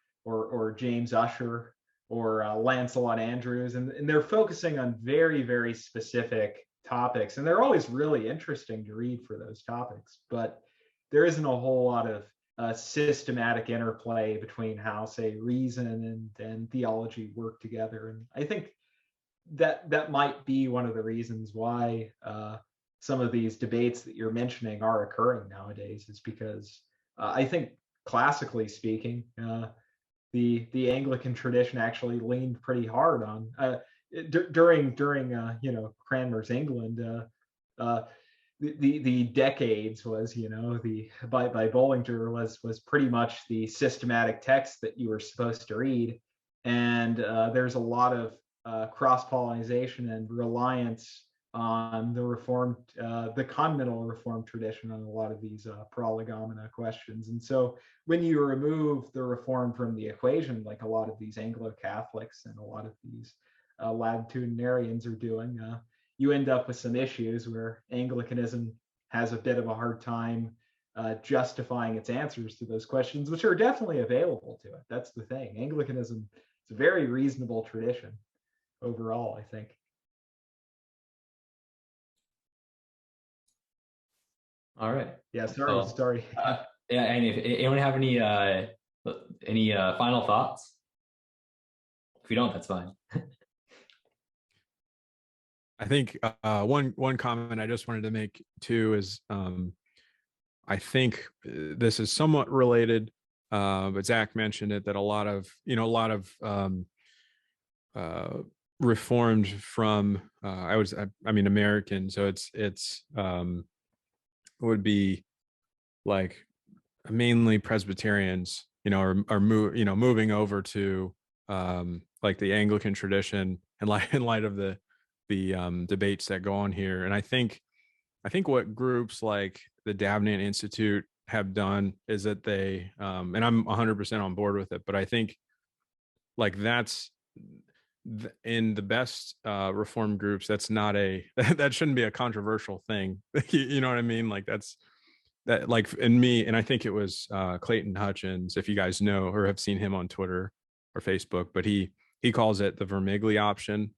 James Ussher or Lancelot Andrews, and they're focusing on very, very specific topics, and they're always really interesting to read for those topics. But there isn't a whole lot of systematic interplay between how, say, reason and theology work together. And I think that might be one of the reasons why some of these debates that you're mentioning are occurring nowadays, is because I think, classically speaking, the Anglican tradition actually leaned pretty hard on during Cranmer's England. The decades was, by Bullinger was pretty much the systematic text that you were supposed to read, and there's a lot of cross-pollination and reliance on the the continental Reformed tradition on a lot of these prolegomena questions. And so when you remove the Reformed from the equation, like a lot of these Anglo-Catholics and a lot of these latitudinarians are doing, you end up with some issues where Anglicanism has a bit of a hard time justifying its answers to those questions, which are definitely available to it. That's the thing. Anglicanism is a very reasonable tradition overall, I think. All right. Yeah, sorry. Yeah, and if anyone have any final thoughts? If you don't, that's fine. I think one comment I just wanted to make too is I think this is somewhat related, but Zach mentioned it, that a lot of Reformed from American, so it's would be like mainly Presbyterians, are moving over to like the Anglican tradition in light of the debates that go on here. And I think what groups like the Davenant Institute have done is that they and I'm 100% on board with it, but I think like that's in the best Reformed groups, that's not that shouldn't be a controversial thing. You know what I mean? Like that like in me, and I think it was Clayton Hutchins, if you guys know or have seen him on Twitter or Facebook, but he calls it the Vermigli option,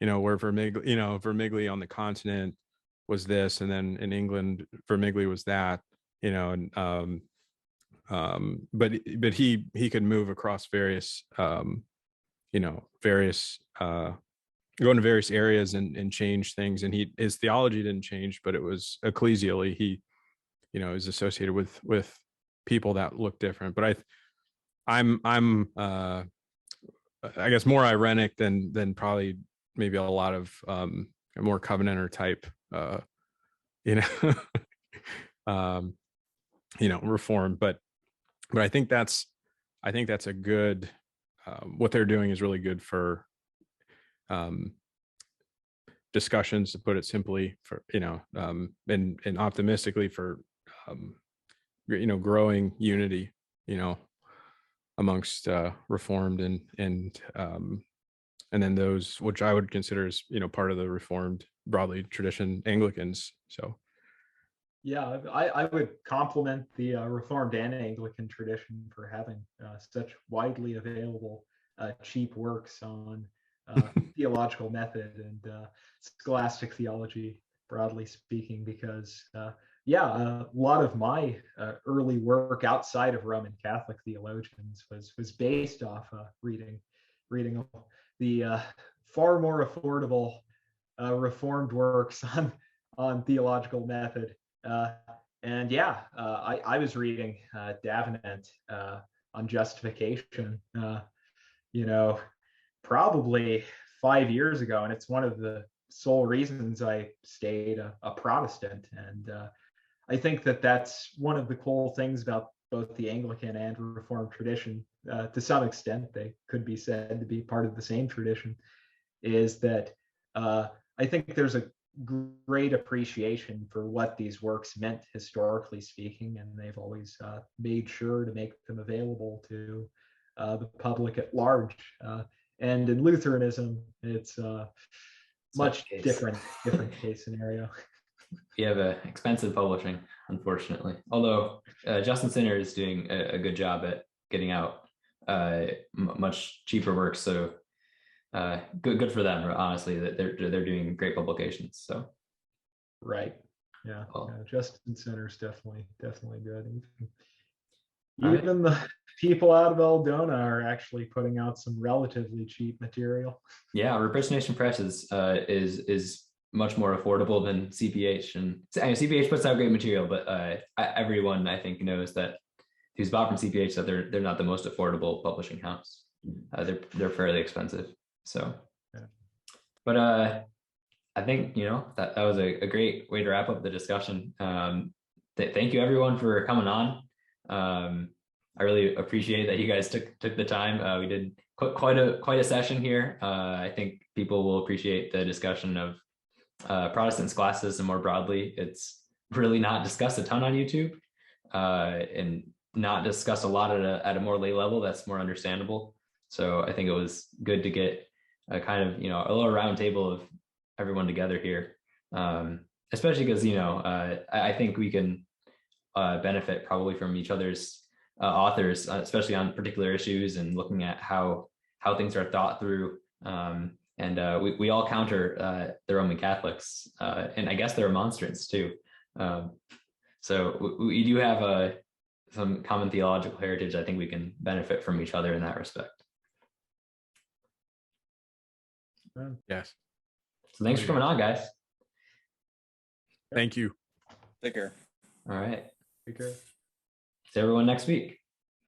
where Vermigli on the continent was this, and then in England Vermigli was that, and but he could move across various go into various areas and change things, and his theology didn't change, but it was ecclesially he is associated with people that look different. But I'm I guess more ironic than probably maybe a lot of more Covenanter type Reform, but I think that's a good what they're doing is really good for discussions, to put it simply, for and optimistically for growing unity, amongst Reformed and then those which I would consider as part of the Reformed broadly tradition, Anglicans. So yeah, I would compliment the Reformed and Anglican tradition for having such widely available cheap works on theological method and scholastic theology, broadly speaking, because a lot of my early work outside of Roman Catholic theologians was based off reading the far more affordable Reformed works on theological method. I was reading Davenant on justification, probably 5 years ago, and it's one of the sole reasons I stayed a Protestant. And I think that that's one of the cool things about both the Anglican and Reformed tradition. To some extent, they could be said to be part of the same tradition. Is that I think there's a great appreciation for what these works meant historically speaking, and they've always made sure to make them available to the public at large. And in Lutheranism, it's much different case scenario. We have expensive publishing, unfortunately. Although Justin Sinner is doing a good job at getting out much cheaper works, so good for them. Honestly, that they're doing great publications. So, right, yeah, Justin Sinner's definitely good. Even the people out of Eldona are actually putting out some relatively cheap material. Yeah, Reprisonation Press is much more affordable than CPH, and CPH puts out great material, but everyone I think knows that who's bought from CPH that they're not the most affordable publishing house. They're fairly expensive. So, but I think that was a great way to wrap up the discussion. Thank you everyone for coming on. I really appreciate that you guys took the time. We did quite a session here. I think people will appreciate the discussion of Protestant scholasticism more broadly. It's really not discussed a ton on YouTube, and not discussed a lot at a more lay level that's more understandable. So I think it was good to get a kind of a little round table of everyone together here, especially because I think we can benefit probably from each other's authors, especially on particular issues and looking at how things are thought through. And we all counter the Roman Catholics, and I guess the Remonstrants too. So we do have some common theological heritage. I think we can benefit from each other in that respect. Yes. So thanks for coming on, guys. Thank you. Take care. All right. Take care. See everyone next week.